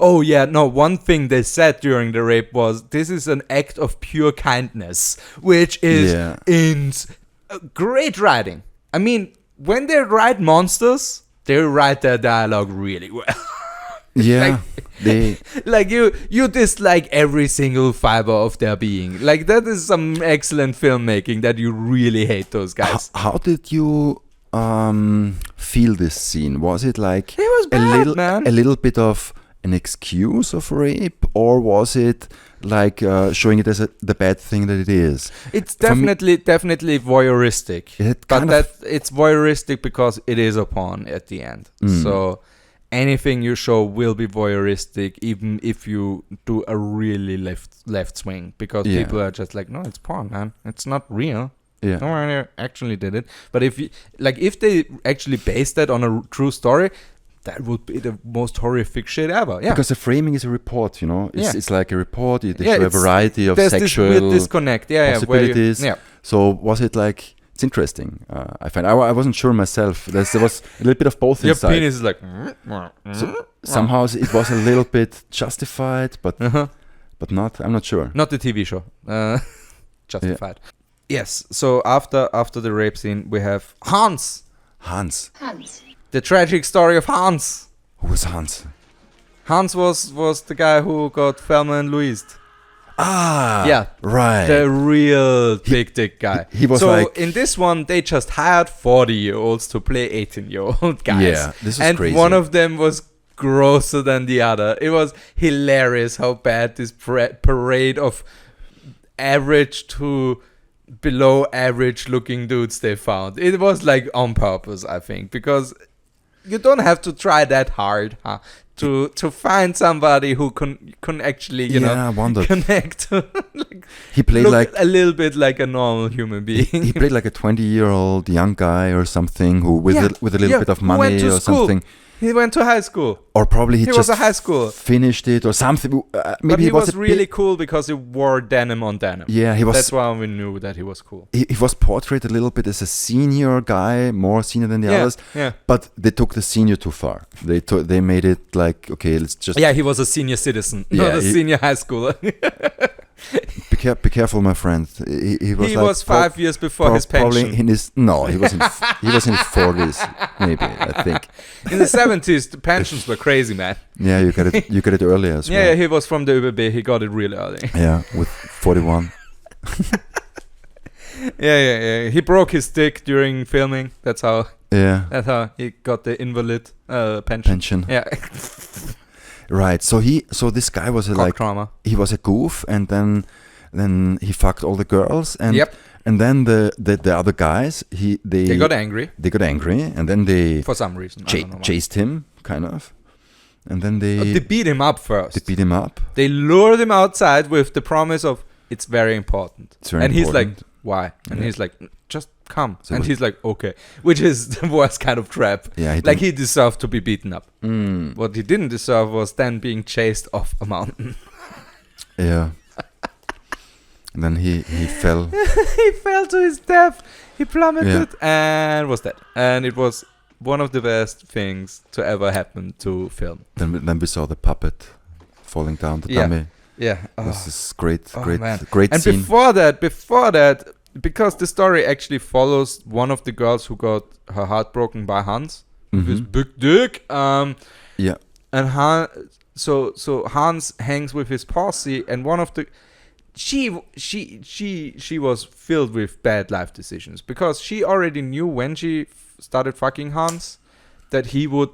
Oh yeah, no, one thing they said during the rape was this is an act of pure kindness, which is great writing. I mean, when they write monsters, they write their dialogue really well. Yeah. You dislike every single fiber of their being. Like that is some excellent filmmaking that you really hate those guys. How did you feel this scene? Was it like it was bad, man. A little bit of an excuse of rape, or was it like showing it as the bad thing that it is? It's definitely voyeuristic, it's voyeuristic because it is a porn at the end. So anything you show will be voyeuristic, even if you do a really left swing, because people are just like, no, it's porn, man, it's not real. No one actually did it. But if they actually based that on a true story, that would be the most horrific shit ever. Yeah. Because the framing is a report, It's like a report. They show a variety of sexual this weird disconnect. Possibilities. So was it like... It's interesting. I find I wasn't sure myself. There was a little bit of both inside. Your penis is like... So somehow it was a little bit justified, but not. I'm not sure. Not the TV show. Justified. Yes. So after the rape scene, we have Hans. The tragic story of Hans. Who was Hans? Hans was the guy who got Thelma and Louised. Yeah, right. The real big dick guy. He was in this one, they just hired 40-year-olds to play 18-year-old guys. Yeah, this is crazy. And one of them was grosser than the other. It was hilarious how bad this parade of average to below average looking dudes they found. It was like on purpose, I think, because you don't have to try that hard, to find somebody who can actually connect. He played like a little bit like a normal human being. He played like a 20-year-old young guy or something who with a little bit of money or something. He went to high school. Or probably he just was a high school. Finished it or something. Maybe but he was really cool because he wore denim on denim. Yeah, he was. That's why we knew that he was cool. He was portrayed a little bit as a senior guy, more senior than the others. Yeah. But they took the senior too far. They made it like, okay, let's just... Yeah, he was a senior citizen, not a senior high schooler. Be careful, my friend. He was 5 years before his pension. Probably he was in his 40s, maybe, I think. In the 70s, the pensions were crazy, man. Yeah, you got it earlier as well. Yeah, he was from the ÖBB. He got it real early. Yeah, with 41. Yeah. He broke his dick during filming. That's how he got the invalid pension. Yeah. Right. So this guy was he was a goof, and then he fucked all the girls, and and then the other guys they got angry. They got angry, and then they for some reason chased him, kind of, and then they beat him up first. They beat him up. They lured him outside with the promise of it's very important. He's like, why? And he's like, just come. So and he's like, okay, which is the worst kind of trap. Yeah, he deserved to be beaten up. What he didn't deserve was then being chased off a mountain. Yeah. And then he fell. He fell to his death. He plummeted and was dead. And it was one of the best things to ever happen to film. Then we saw the puppet falling down the dummy. Yeah. This is great scene. And before that, because the story actually follows one of the girls who got her heart broken by Hans, with his big dick. And so Hans hangs with his posse, and one of the she was filled with bad life decisions, because she already knew when she started fucking Hans that he would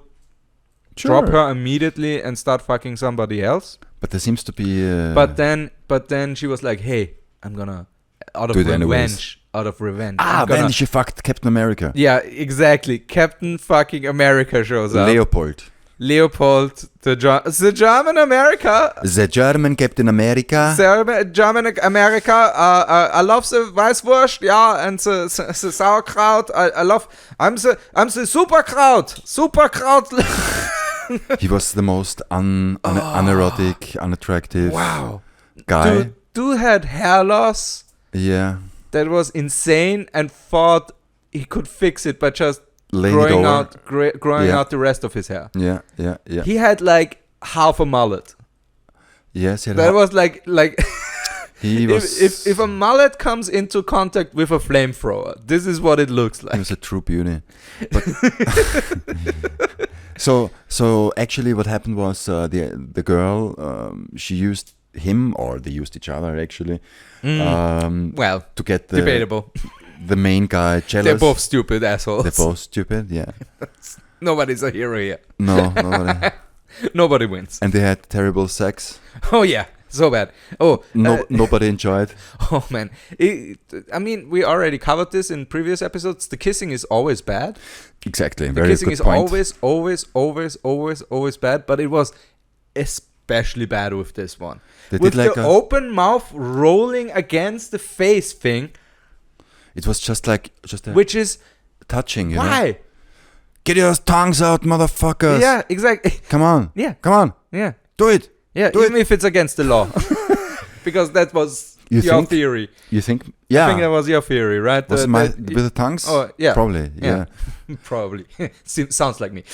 drop her immediately and start fucking somebody else. But there seems to be. But then she was like, "Hey, I'm gonna out of revenge." Then she fucked Captain America. Yeah, exactly. Captain fucking America shows up. Leopold, the German America. The German Captain America. German America. I love the Weißwurst, and the sauerkraut. I'm the Superkraut. He was the most unerotic, unattractive guy. Dude had hair loss. Yeah. That was insane, and thought he could fix it by just growing out the rest of his hair. Yeah. He had like half a mullet. Yes, that was like he was. If a mullet comes into contact with a flamethrower, this is what it looks like. He was a true beauty. But so actually, what happened was the girl she used him, or they used each other actually. Well, to get debatable. The main guy jealous. They're both stupid assholes. They're both stupid, yeah. Nobody's a hero here. No, nobody. Nobody wins. And they had terrible sex. Oh yeah, so bad. Nobody enjoyed. Oh man, I mean, we already covered this in previous episodes. The kissing is always bad. Exactly. The kissing is always bad. But it was especially bad with this one. With the open mouth rolling against the face thing. It was just which is touching. Why? Know? Get your tongues out, motherfuckers! Yeah, exactly. Come on. Yeah. Come on. Yeah. Do it. Yeah. Even if it's against the law, because that was your theory. You think? Yeah. I think that was your theory, right? Was with the tongues? Oh yeah. Probably. Yeah. Probably. Sounds like me.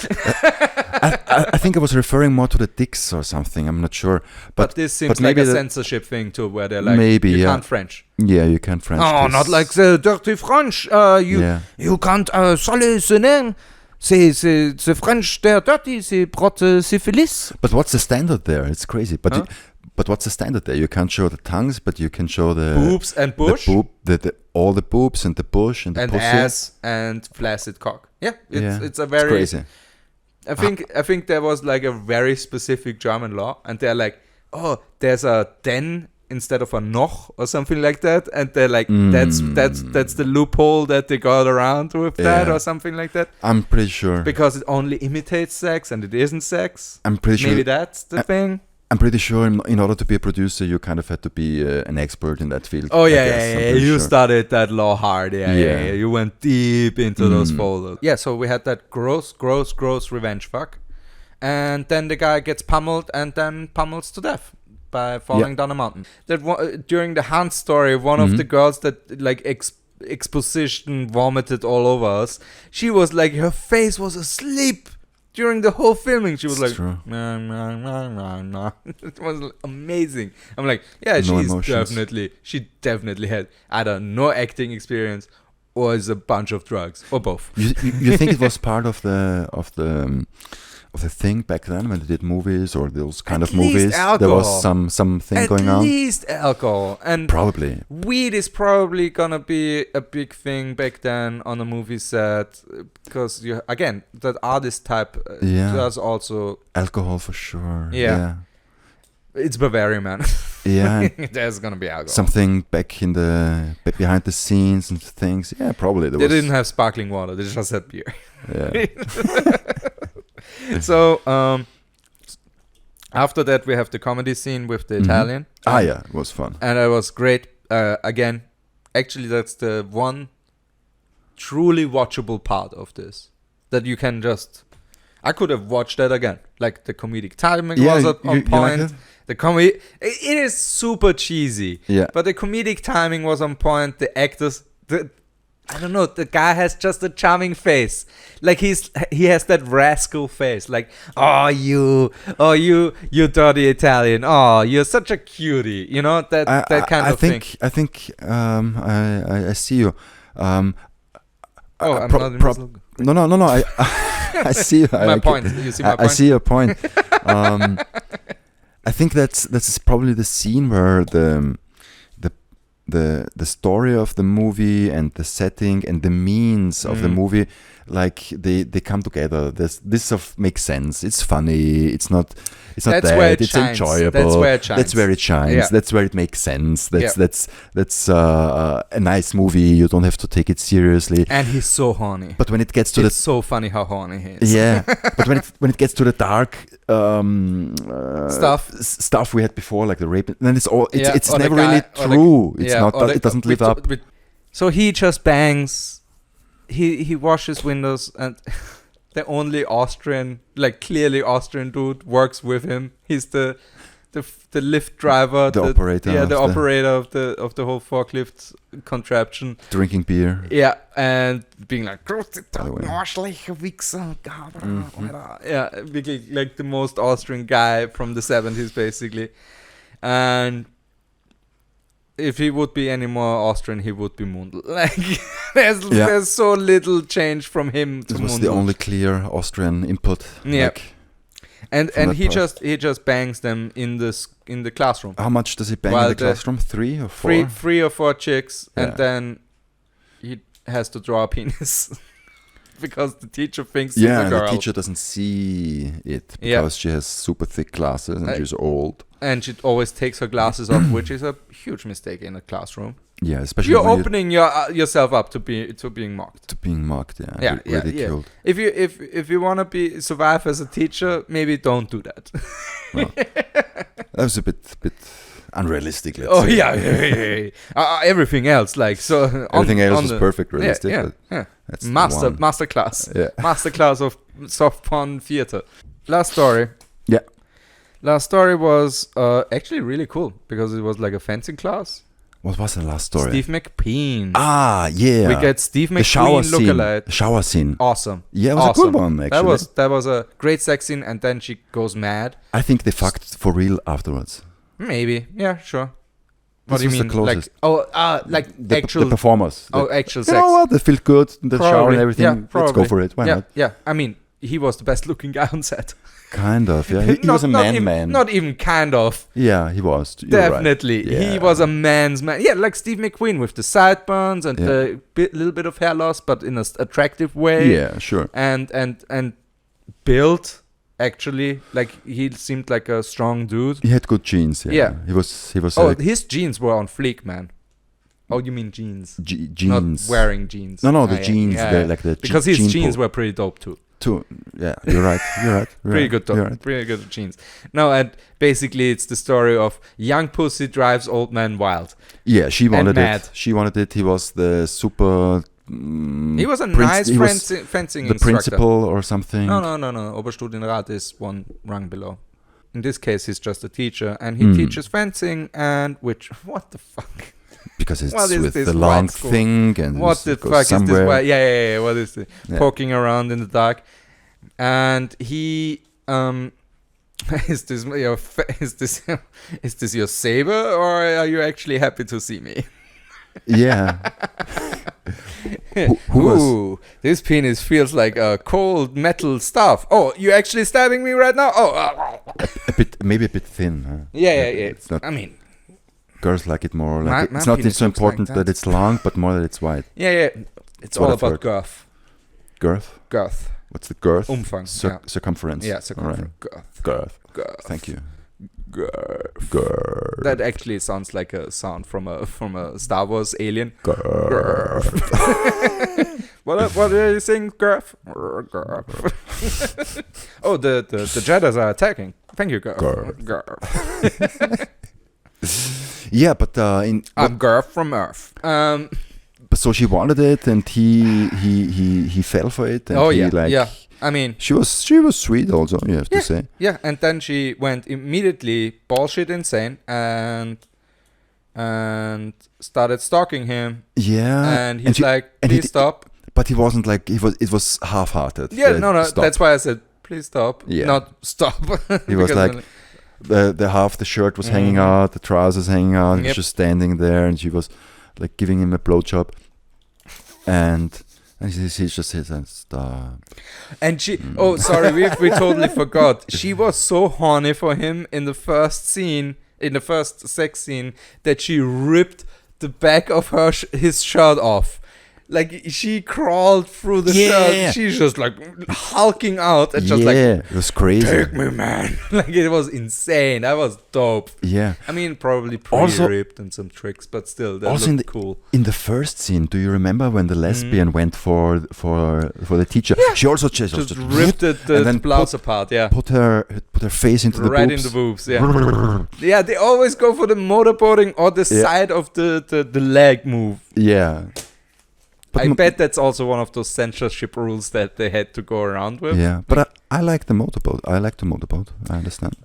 I think I was referring more to the dicks or something. I'm not sure. But this seems like a censorship thing too, where they're like, you can't French. Yeah, you can't French. Oh, not like the dirty French. You can't. C'est the French. They're dirty. C'est brought syphilis. But what's the standard there? It's crazy. But but what's the standard there? You can't show the tongues, but you can show the boobs and bush. All the boobs and the bush and the pussy. Ass and flaccid cock. Yeah, it's a very. It's crazy. I think there was like a very specific German law, and they're like, oh, there's a den instead of a noch or something like that, and they're like, that's the loophole that they got around with that or something like that. I'm pretty sure because it only imitates sex and it isn't sex. I'm pretty sure maybe that's the thing. I'm pretty sure in order to be a producer, you kind of had to be an expert in that field. Oh yeah. You studied that law hard. Yeah. You went deep into those folders. Yeah, so we had that gross revenge fuck, and then the guy gets pummeled and then pummels to death by falling down a mountain. That during the Hans story, one of the girls that like exposition vomited all over us. She was like, her face was asleep. During the whole filming, she was like, nah, nah, nah, nah, nah. It was amazing. I'm like, yeah, she definitely had either no acting experience or is a bunch of drugs or both. You think it was part of the thing back then when they did movies or those kind of movies? Alcohol. There was some thing going on. At least alcohol. And probably weed is probably gonna be a big thing back then on a movie set, because that artist type does also alcohol for sure. Yeah. It's Bavaria, man. Yeah. There's gonna be alcohol. Something back behind the scenes and things. Yeah, probably they didn't have sparkling water. They just had beer. Yeah. So after that we have the comedy scene with the Italian. It was fun. And it was great. Again, actually that's the one truly watchable part of this that you can just I could have watched that again. Like the comedic timing was on point. Like the comedy, it is super cheesy. Yeah. But the comedic timing was on point. The actors, I don't know. The guy has just a charming face. Like he has that rascal face. Like, you dirty Italian. Oh, you're such a cutie. You know that kind of thing. I think I see you. I'm not in No. I see you. my point. You see my point. I see your point. I think that's probably the scene where the story of the movie and the setting and the means of the movie, like they come together. This makes sense. It's funny. It's not bad. It's enjoyable. That's where it shines. That's where it shines. Yeah. That's where it makes sense. That's a nice movie. You don't have to take it seriously. And he's so horny. But when it gets to it's so funny how horny he is. Yeah. But when it gets to the dark stuff we had before, like the rape, then it's never really true. It doesn't live up. So he just bangs. He washes windows, and the only Austrian, like clearly Austrian dude works with him. He's the lift driver, the operator. Yeah, the operator of the whole forklift contraption. Drinking beer. Yeah, and being like, yeah, like the most Austrian guy from the 70s, basically. And if he would be any more Austrian, he would be Mundl. Like, there's so little change from him to Mundl. This was the only clear Austrian input. Yeah. Like, and he just bangs them in the classroom. How much does he bang in the classroom? 3 or 4? 3 or 4 chicks, and then he has to draw a penis. Because the teacher thinks it's a girl. The teacher doesn't see it because she has super thick glasses and she's old. And she always takes her glasses off, which is a huge mistake in a classroom. Yeah, especially you're opening yourself up to being mocked. To being mocked, ridiculed. Yeah. If you want to survive as a teacher, maybe don't do that. Well, that was a bit unrealistic. Let's say. Yeah. Everything else, like so. Everything else was perfect, realistic. Yeah. That's master class. Yeah. Master class of soft porn theater. Last story. Yeah. Last story was actually really cool because it was like a fencing class. What was the last story? Steve McQueen. Ah, yeah. We get Steve McQueen lookalike. The shower scene. Awesome. Yeah, it was a good one, actually. That was a great sex scene, and then she goes mad. I think they fucked for real afterwards. Maybe. Yeah, sure. What do you mean? Like the actual performers. Actual sex. You know what? They feel good in the shower and everything. Yeah, let's go for it. Why not? Yeah. I mean, he was the best looking guy on set. Kind of, yeah. He was a man. Not even kind of. Yeah, he was. You're definitely. Right. Yeah. He was a man's man. Yeah, like Steve McQueen with the sideburns and the little bit of hair loss, but in an attractive way. Yeah, sure. And built, actually. Like, he seemed like a strong dude. He had good genes, yeah. He was his jeans were on fleek, man. Oh, you mean jeans? Jeans. Not wearing jeans. No, the jeans. Like the because his jeans were pretty dope, too. Yeah, you're right. Pretty good though. Right. Pretty good jeans. No, and basically it's the story of young pussy drives old man wild. Yeah, she wanted it. She wanted it. He was the super. He was a nice fencing the instructor. Principal or something. No. Oberstudienrat is one rung below. In this case, he's just a teacher, and he teaches fencing. And what the fuck? Because it's with the long thing and what the fuck somewhere. is this? Yeah. What is it? Poking around in the dark, and he is this your saber, or are you actually happy to see me? Yeah. Ooh, this penis feels like a cold metal stuff. Oh, you actually stabbing me right now? Oh, maybe a bit thin. Huh? Yeah. It's not, I mean. Girls like it more. Like it's not so important that it's long, but more that it's wide. Yeah. It's all about girth. Girth? What's the girth? Umfang. Circumference. Yeah, circumference. Right. Girth. Thank you. Girth. That actually sounds like a sound from a Star Wars alien. Girth. What are you saying, Girth? Oh, the Jedis are attacking. Thank you, Girth. Yeah, but I'm Garth from Earth. So she wanted it, and he fell for it. And I mean, she was sweet also, you have to say. Yeah, and then she went immediately bullshit insane and started stalking him. Yeah. And he's please stop. But he wasn't like, it was half-hearted. Yeah, no, that's why I said, please stop. Yeah. Not stop. He was like, the half the shirt was hanging out, the trousers hanging out, he was just standing there, and she was like giving him a blowjob. And he just says, stop. And she, oh, sorry, we totally forgot. She was so horny for him in the first scene, in the first sex scene, that she ripped the back of his shirt off. Like, she crawled through the shirt. She's just like hulking out and just like, it was crazy. Take me, man. Like, it was insane. That was dope. Yeah. I mean, probably pre-ripped and some tricks, but still, that looked cool. In the first scene, do you remember when the lesbian went for the teacher? Yeah. She also just ripped the blouse apart. Yeah. Put her face into the boobs. Right in the boobs. Yeah. Yeah. They always go for the motorboarding or the side of the leg move. Yeah. But I bet that's also one of those censorship rules that they had to go around with. Yeah, but I like the motorboat. I understand.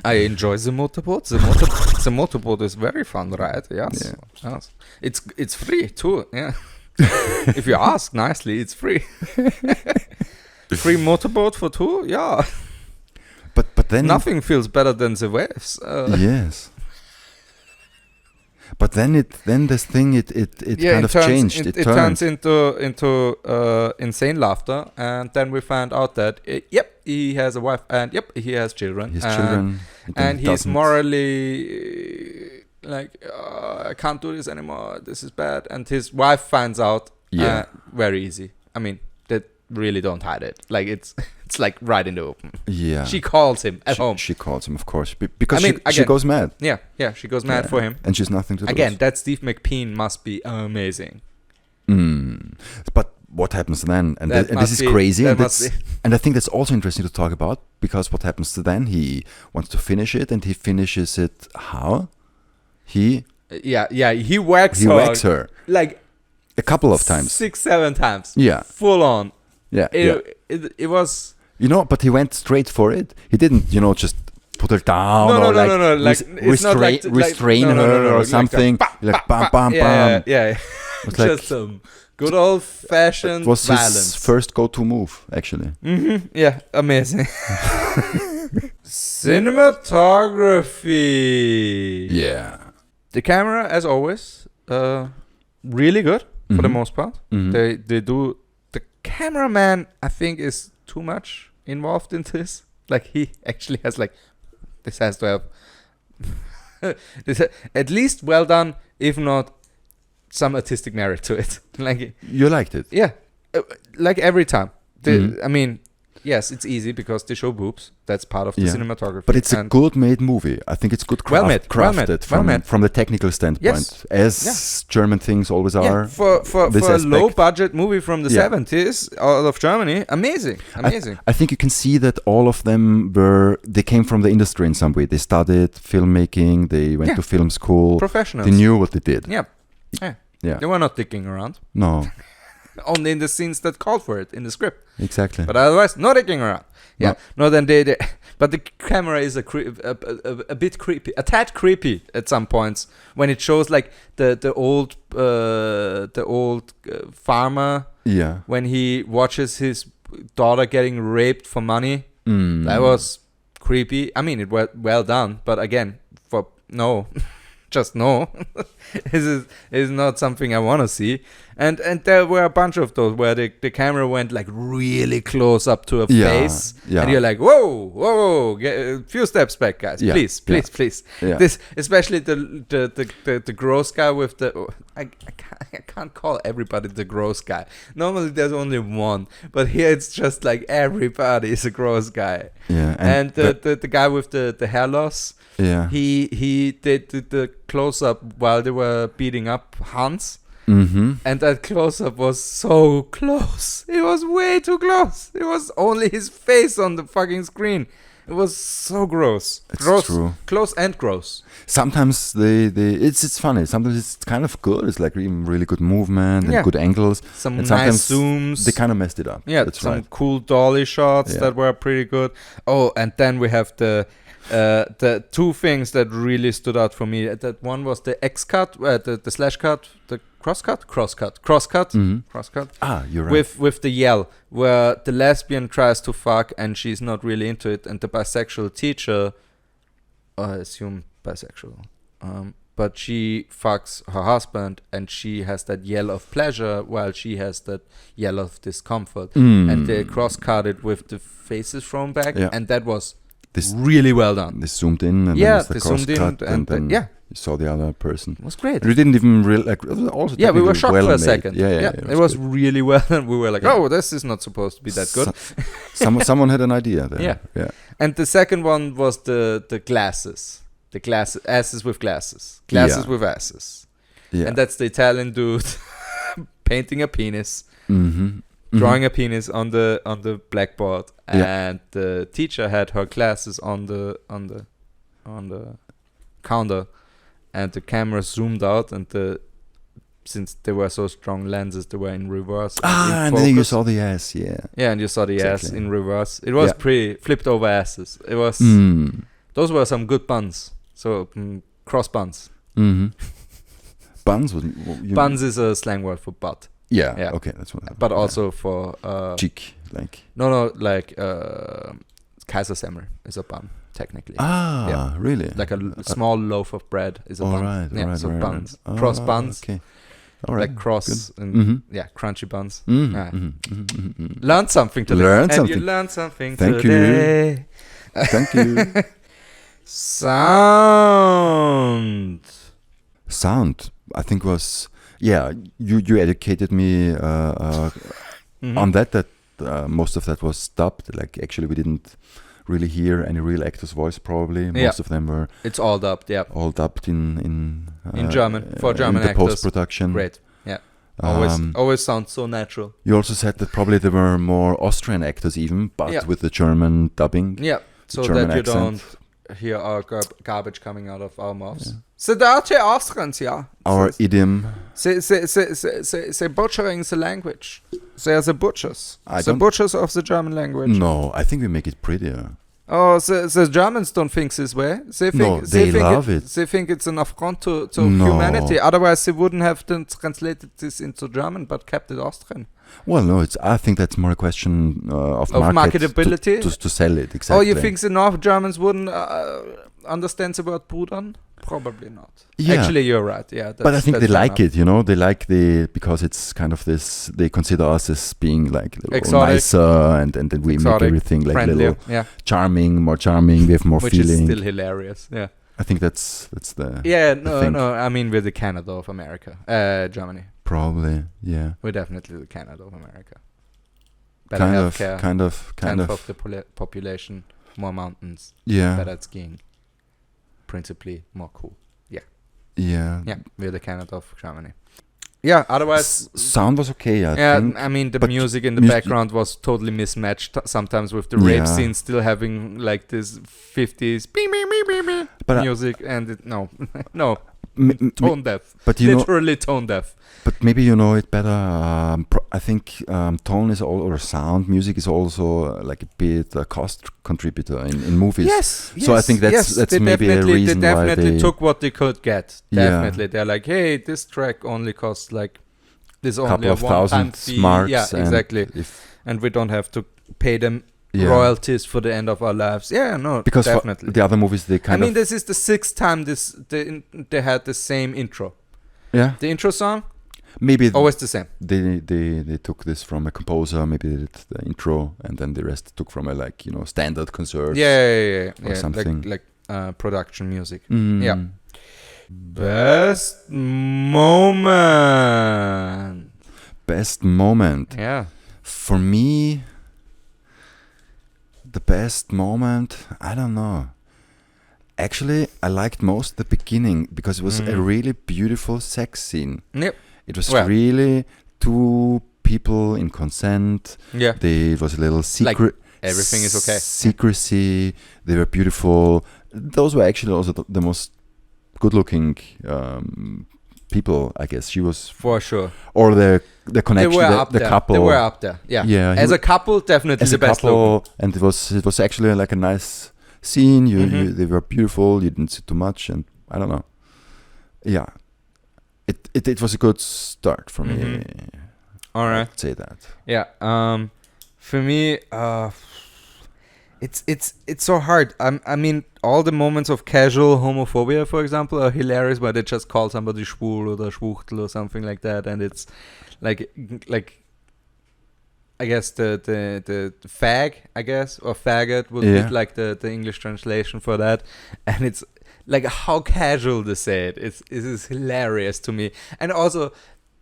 I enjoy the motorboat. The motorboat is very fun, right? Yes. Yeah. Yes. It's free too. Yeah. If you ask nicely, it's free. Free motorboat for two. Yeah. But then nothing feels better than the waves. Yes. But then this thing it kind of changed. It turns into insane laughter, and then we find out that he has a wife, and he has children. His children, and he's morally like, I can't do this anymore. This is bad. And his wife finds out. Very easy. I mean, they really don't hide it. Like it's like right in the open. Yeah. She calls him at home. She calls him, of course, because she goes mad. Yeah, she goes mad for him. And she's nothing to do. Again, that Steve McQueen must be amazing. But what happens then? And this is crazy. And I think that's also interesting to talk about, because what happens then? He wants to finish it, and he finishes it how? He whacks her. Like a couple of times. 6-7 times. Yeah. Full on. Yeah. It was... but he went straight for it. He didn't, just put her down no. Like, restrain her or something. Like, bam, bam, bam. Yeah. Just like, some good old-fashioned violence. It was his first go-to move, actually. Yeah, amazing. Cinematography. Yeah. The camera, as always, really good for the most part. They do... The cameraman, I think, is too much involved in this. Like, he actually has this has to have at least well done, if not some artistic merit to it. Like, you liked it? Yeah, like every time. I mean, yes, it's easy because they show boobs. That's part of the cinematography. But it's a good made movie. I think it's good crafted from the technical standpoint, as German things always are. For a low budget movie from the 70s out of Germany, amazing. I think you can see that all of them they came from the industry in some way. They studied filmmaking. They went to film school. Professionals. They knew what they did. Yeah. They were not dicking around. No. Only in the scenes that called for it in the script. Exactly. But otherwise, no dicking around. Yeah. No, then they but the camera is a bit creepy, a tad creepy at some points when it shows like the old farmer. Yeah. When he watches his daughter getting raped for money. That was creepy. I mean, it was well done, but again, just no. This is not something I want to see. And there were a bunch of those where the camera went like really close up to a face. Yeah. And you're like, whoa, get a few steps back, guys. Yeah. Please. Yeah. This, especially the gross guy with I can't call everybody the gross guy. Normally there's only one. But here it's just like everybody is a gross guy. Yeah. And the guy with the hair loss. Yeah. He did the close-up while they were beating up Hans. And that close-up was so close. It was way too close. It was only his face on the fucking screen. It was so gross. It's Gross. true. Close and gross. Sometimes it's funny. Sometimes it's kind of good. It's like even really good movement and good angles. Some and nice zooms. They kind of messed it up. Yeah, that's some right. cool dolly shots that were pretty good. Oh, and then we have the two things that really stood out for me. That one was the X cut, the slash cut, the cross cut. Ah, you're right. With the yell, where the lesbian tries to fuck and she's not really into it, and the bisexual teacher, I assume bisexual, but she fucks her husband, and she has that yell of pleasure while she has that yell of discomfort, and they cross cut it with the faces thrown back, and that was really well done. They zoomed in, and then the cross cut, and then you saw the other person. It was great. We didn't even also we were shocked for a second. Yeah, it was really well, and we were like, oh, this is not supposed to be that good. Someone had an idea there. Yeah. And the second one was the glasses. The glasses, asses with glasses. Glasses with asses. Yeah. And that's the Italian dude painting a penis. Drawing a penis on the blackboard, and the teacher had her glasses on the counter, and the camera zoomed out, and since they were so strong lenses, they were in reverse. And then you saw the ass, and you saw the ass in reverse. It was pretty flipped over asses. It was those were some good buns. So cross buns. Buns. Buns is a slang word for butt. Yeah. Okay, that's what. But also for cheek, like. No, like Kaisersemmel is a bun technically. Really? Like a small loaf of bread is a bun. Right, so right, buns, right. cross buns. Okay. All right. Like cross good. and crunchy buns. Learn something today. You learned something today. Thank you. Sound. I think was you educated me on that most of that was dubbed. Like actually we didn't really hear any real actor's voice probably. Most of them were. It's all dubbed. Yeah. All dubbed in German for German in the actors. Post-production. Great. Yeah. Always sounds so natural. You also said that probably there were more Austrian actors even, but with the German dubbing. Yeah. So German that you accent. don't hear our garbage coming out of our mouths. So dirty Austrians, Our idiom. They butchering the language. They are the butchers. The butchers of the German language. No, I think we make it prettier. Oh, the Germans don't think this way. They think, they love it. They think it's an affront to humanity. Otherwise, they wouldn't have translated this into German, but kept it Austrian. Well, no, I think that's more a question of marketability to sell it. Exactly. Oh, you think the North Germans wouldn't understand the word Brudern? Probably not. Yeah. Actually, you're right. Yeah, but I think they like it. You know, they like because it's kind of this. They consider us as being like nicer, and then we make everything like friendlier, little charming, more charming. We have more which feeling. Which is still hilarious. Yeah. I think that's the. Yeah. No. I mean, we're the Canada of America. Germany. Probably. Yeah. We're definitely the Canada of America. Better healthcare. Kind of. Of the population, more mountains. Yeah. Better at skiing. Principally more cool. Yeah, we're the Canada of Germany. Yeah, otherwise sound was okay. I think. I mean the music in the background was totally mismatched. Sometimes with the rape scene still having like this 50s music, and no, tone deaf. But literally tone deaf. But maybe you know it better. I think tone is or sound music is also like a bit a cost contributor in movies. Yes. So I think that's maybe a reason they why definitely took what they could get. Definitely, they're like, hey, this track only costs like this only couple of thousand marks. Yeah, exactly. And we don't have to pay them royalties for the end of our lives. Yeah, no, because definitely. The other movies they kind of. I mean, this is the 6th time they had the same intro. Yeah. The intro song. Maybe always the same. They took this from a composer. Maybe they did the intro, and then the rest took from a standard concert. Or something like production music. Yeah. Best moment. Yeah. For me, the best moment. I don't know. Actually, I liked most the beginning because it was a really beautiful sex scene. Yep. It was really two people in consent. Yeah. It was a little secret. everything is okay. Secrecy. They were beautiful. Those were actually also the most good-looking people, I guess. She was for sure. Or the connection, the couple. They were up there. Yeah. As a couple, definitely as the a best couple, looking. and it was actually like a nice scene. They were beautiful. You didn't see too much, and I don't know. Yeah, it was a good start for me. All right, I'd say that. Yeah. For me, it's so hard. I mean, all the moments of casual homophobia, for example, are hilarious. Where they just call somebody schwul or schwuchtel or something like that, and it's like I guess the fag, I guess, or faggot would be like the English translation for that, and it's like how casual they say it. It is hilarious to me, and also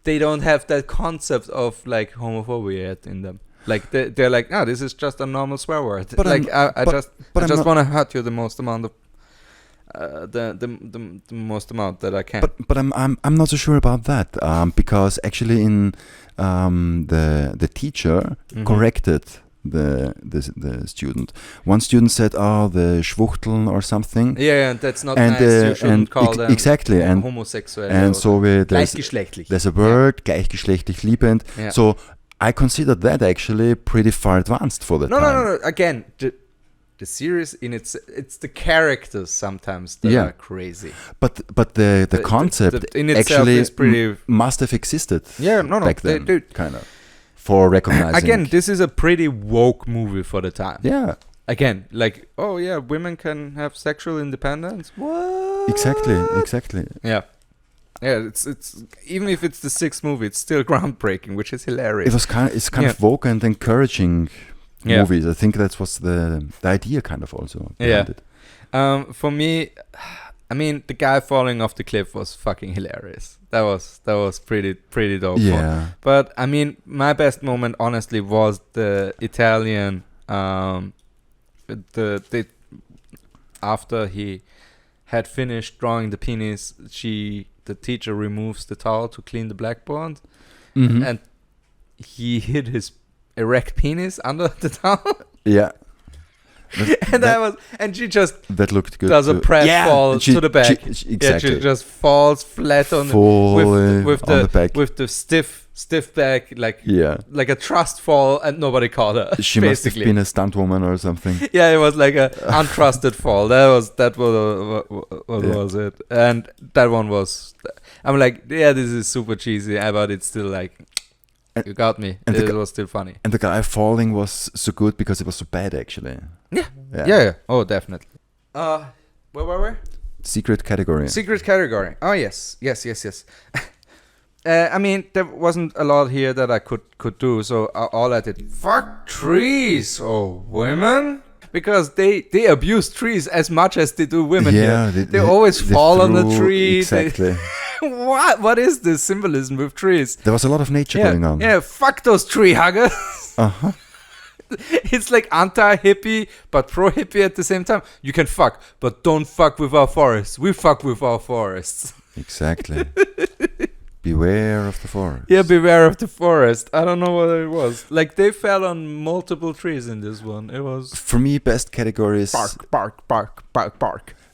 they don't have that concept of like homophobia yet in them. Like they're like, no, this is just a normal swear word. But like I just want to hurt you the most amount of the most amount that I can. But I'm not so sure about that because actually in the teacher corrected the student. One student said, "Oh, the Schwuchteln" or something. Yeah, that's not nice. You shouldn't call them exactly and homosexual. And so there's a word gleichgeschlechtlich liebend. Yeah. So I consider that actually pretty far advanced for the time. No. Again, the series in it's the characters sometimes that are crazy. But the concept in itself actually is pretty must have existed. Back then, they kind of for recognizing. Again, this is a pretty woke movie for the time. Yeah. Again, like, oh yeah, women can have sexual independence. What? Exactly. Yeah. Yeah, it's even if it's the sixth movie, it's still groundbreaking, which is hilarious. It's kind of woke and encouraging movies. I think that was the idea kind of also behind it. For me, I mean, the guy falling off the cliff was fucking hilarious. That was pretty dope. Yeah. But I mean, my best moment honestly was the Italian after he had finished drawing the penis, the teacher removes the towel to clean the blackboard, and he hid his erect penis under the towel. Yeah. She just that looked good. Does a pratfall to the back. Exactly. Yeah, she just falls flat on the back with the stiff back, like a trust fall, and nobody caught her. She must have been a stunt woman or something. Yeah, it was like a untrusted fall. That was it. And that one was. I'm like, yeah, this is super cheesy, but it's still like. You got me. It was still funny. And the guy falling was so good because it was so bad, actually. Yeah. Oh, definitely. Where were we? Secret category. Oh, yes. I mean, there wasn't a lot here that I could do, so all I did, fuck trees or women. Because they abuse trees as much as they do women. Yeah, here. They always fall on the tree. Exactly. What is this symbolism with trees? There was a lot of nature going on. Yeah, fuck those tree huggers. It's like anti-hippie, but pro-hippie at the same time. You can fuck, but don't fuck with our forests. We fuck with our forests. Exactly. Beware of the forest. Yeah, beware of the forest. I don't know what it was. Like, they fell on multiple trees in this one. It was... For me, best category is... Bark.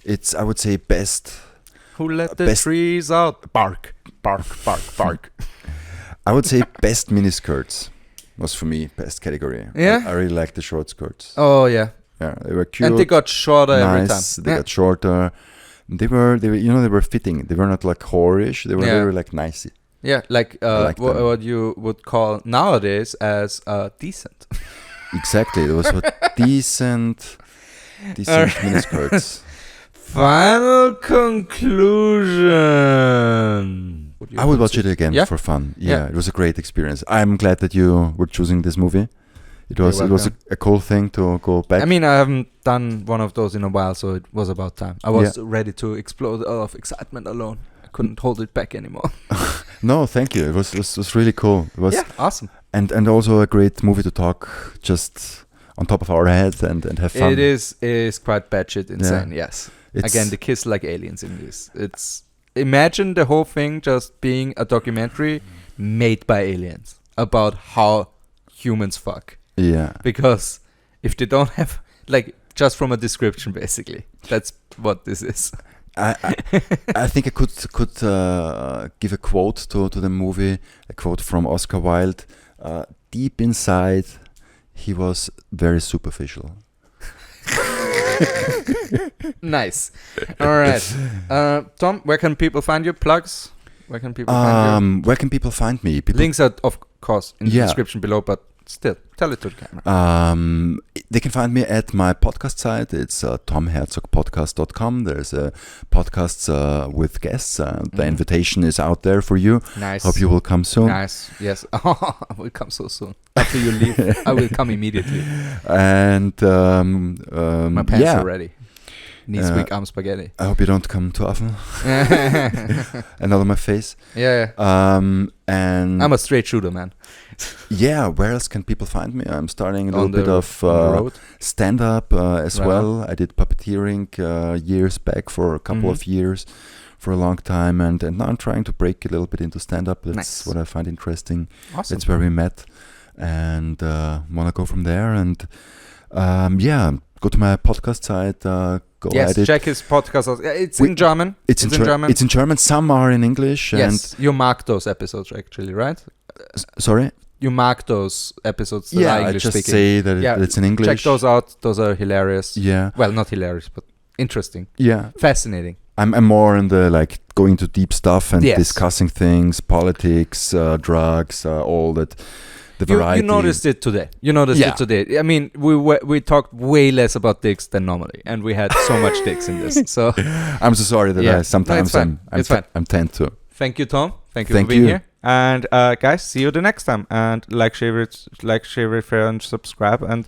It's, I would say, best... Who let the trees out? Bark. I would say best miniskirts was for me best category. Yeah? I really like the short skirts. Oh, yeah. Yeah, they were cute. And they got shorter every time. They got shorter. They were fitting. They were not like whorish. They were very like nicey. Yeah, like what you would call nowadays as decent. Exactly. It was decent miniskirts. Final conclusion. I would watch it again for fun. Yeah, it was a great experience. I'm glad that you were choosing this movie. It was a cool thing to go back. I mean, I haven't done one of those in a while, so it was about time. I was ready to explode out of excitement alone. I couldn't hold it back anymore. No, thank you. It was really cool. It was awesome. And also a great movie to talk just on top of our heads and have fun. It is quite batshit insane. Yeah. Yes. Again, the kiss like aliens in this. It's imagine the whole thing just being a documentary made by aliens about how humans fuck. Yeah. Because if they don't have, like, just from a description, basically. That's what this is. I think I could give a quote to the movie, a quote from Oscar Wilde. Deep inside, he was very superficial. Nice. All right. Tom, where can people find you? Plugs? Where can people find you? Where can people find me? Links are, of course, in the description below, but still, tell it to the camera. They can find me at my podcast site. It's tomherzogpodcast.com. There's podcasts with guests. The invitation is out there for you. Nice. Hope you will come soon. Nice. Yes. I will come so soon. After you leave, I will come immediately. And my pants are ready. Needs weak arm spaghetti. I hope you don't come too often. And all on my face. Yeah. And I'm a straight shooter, man. Yeah, where else can people find me? I'm starting a little bit of stand-up as well. I did puppeteering years back for a couple of years, for a long time, and now I'm trying to break a little bit into stand-up. That's what I find interesting. Awesome. That's where we met, and want to go from there. And go to my podcast site. Check his podcast out. It's in German. It's in German. It's in German. Some are in English. Yes, you mark those episodes actually, right? Sorry? You mark those episodes that are English speaking. I just say that it's in English. Check those out. Those are hilarious. Yeah. Well, not hilarious, but interesting. Yeah. Fascinating. I'm more in the going to deep stuff and discussing things, politics, drugs, all that. The variety. You noticed it today. It today. I mean, we talked way less about dicks than normally, and we had so much dicks in this. So I'm so sorry that sometimes I'm tend to. Thank you, Tom. Thank you for being here. And guys, see you the next time. And share, refer, and subscribe. And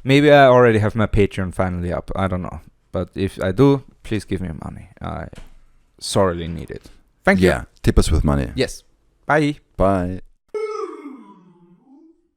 maybe I already have my Patreon finally up. I don't know, but if I do, please give me money. I sorely need it. Thank you. Yeah, tip us with money. Yes. Bye. Bye.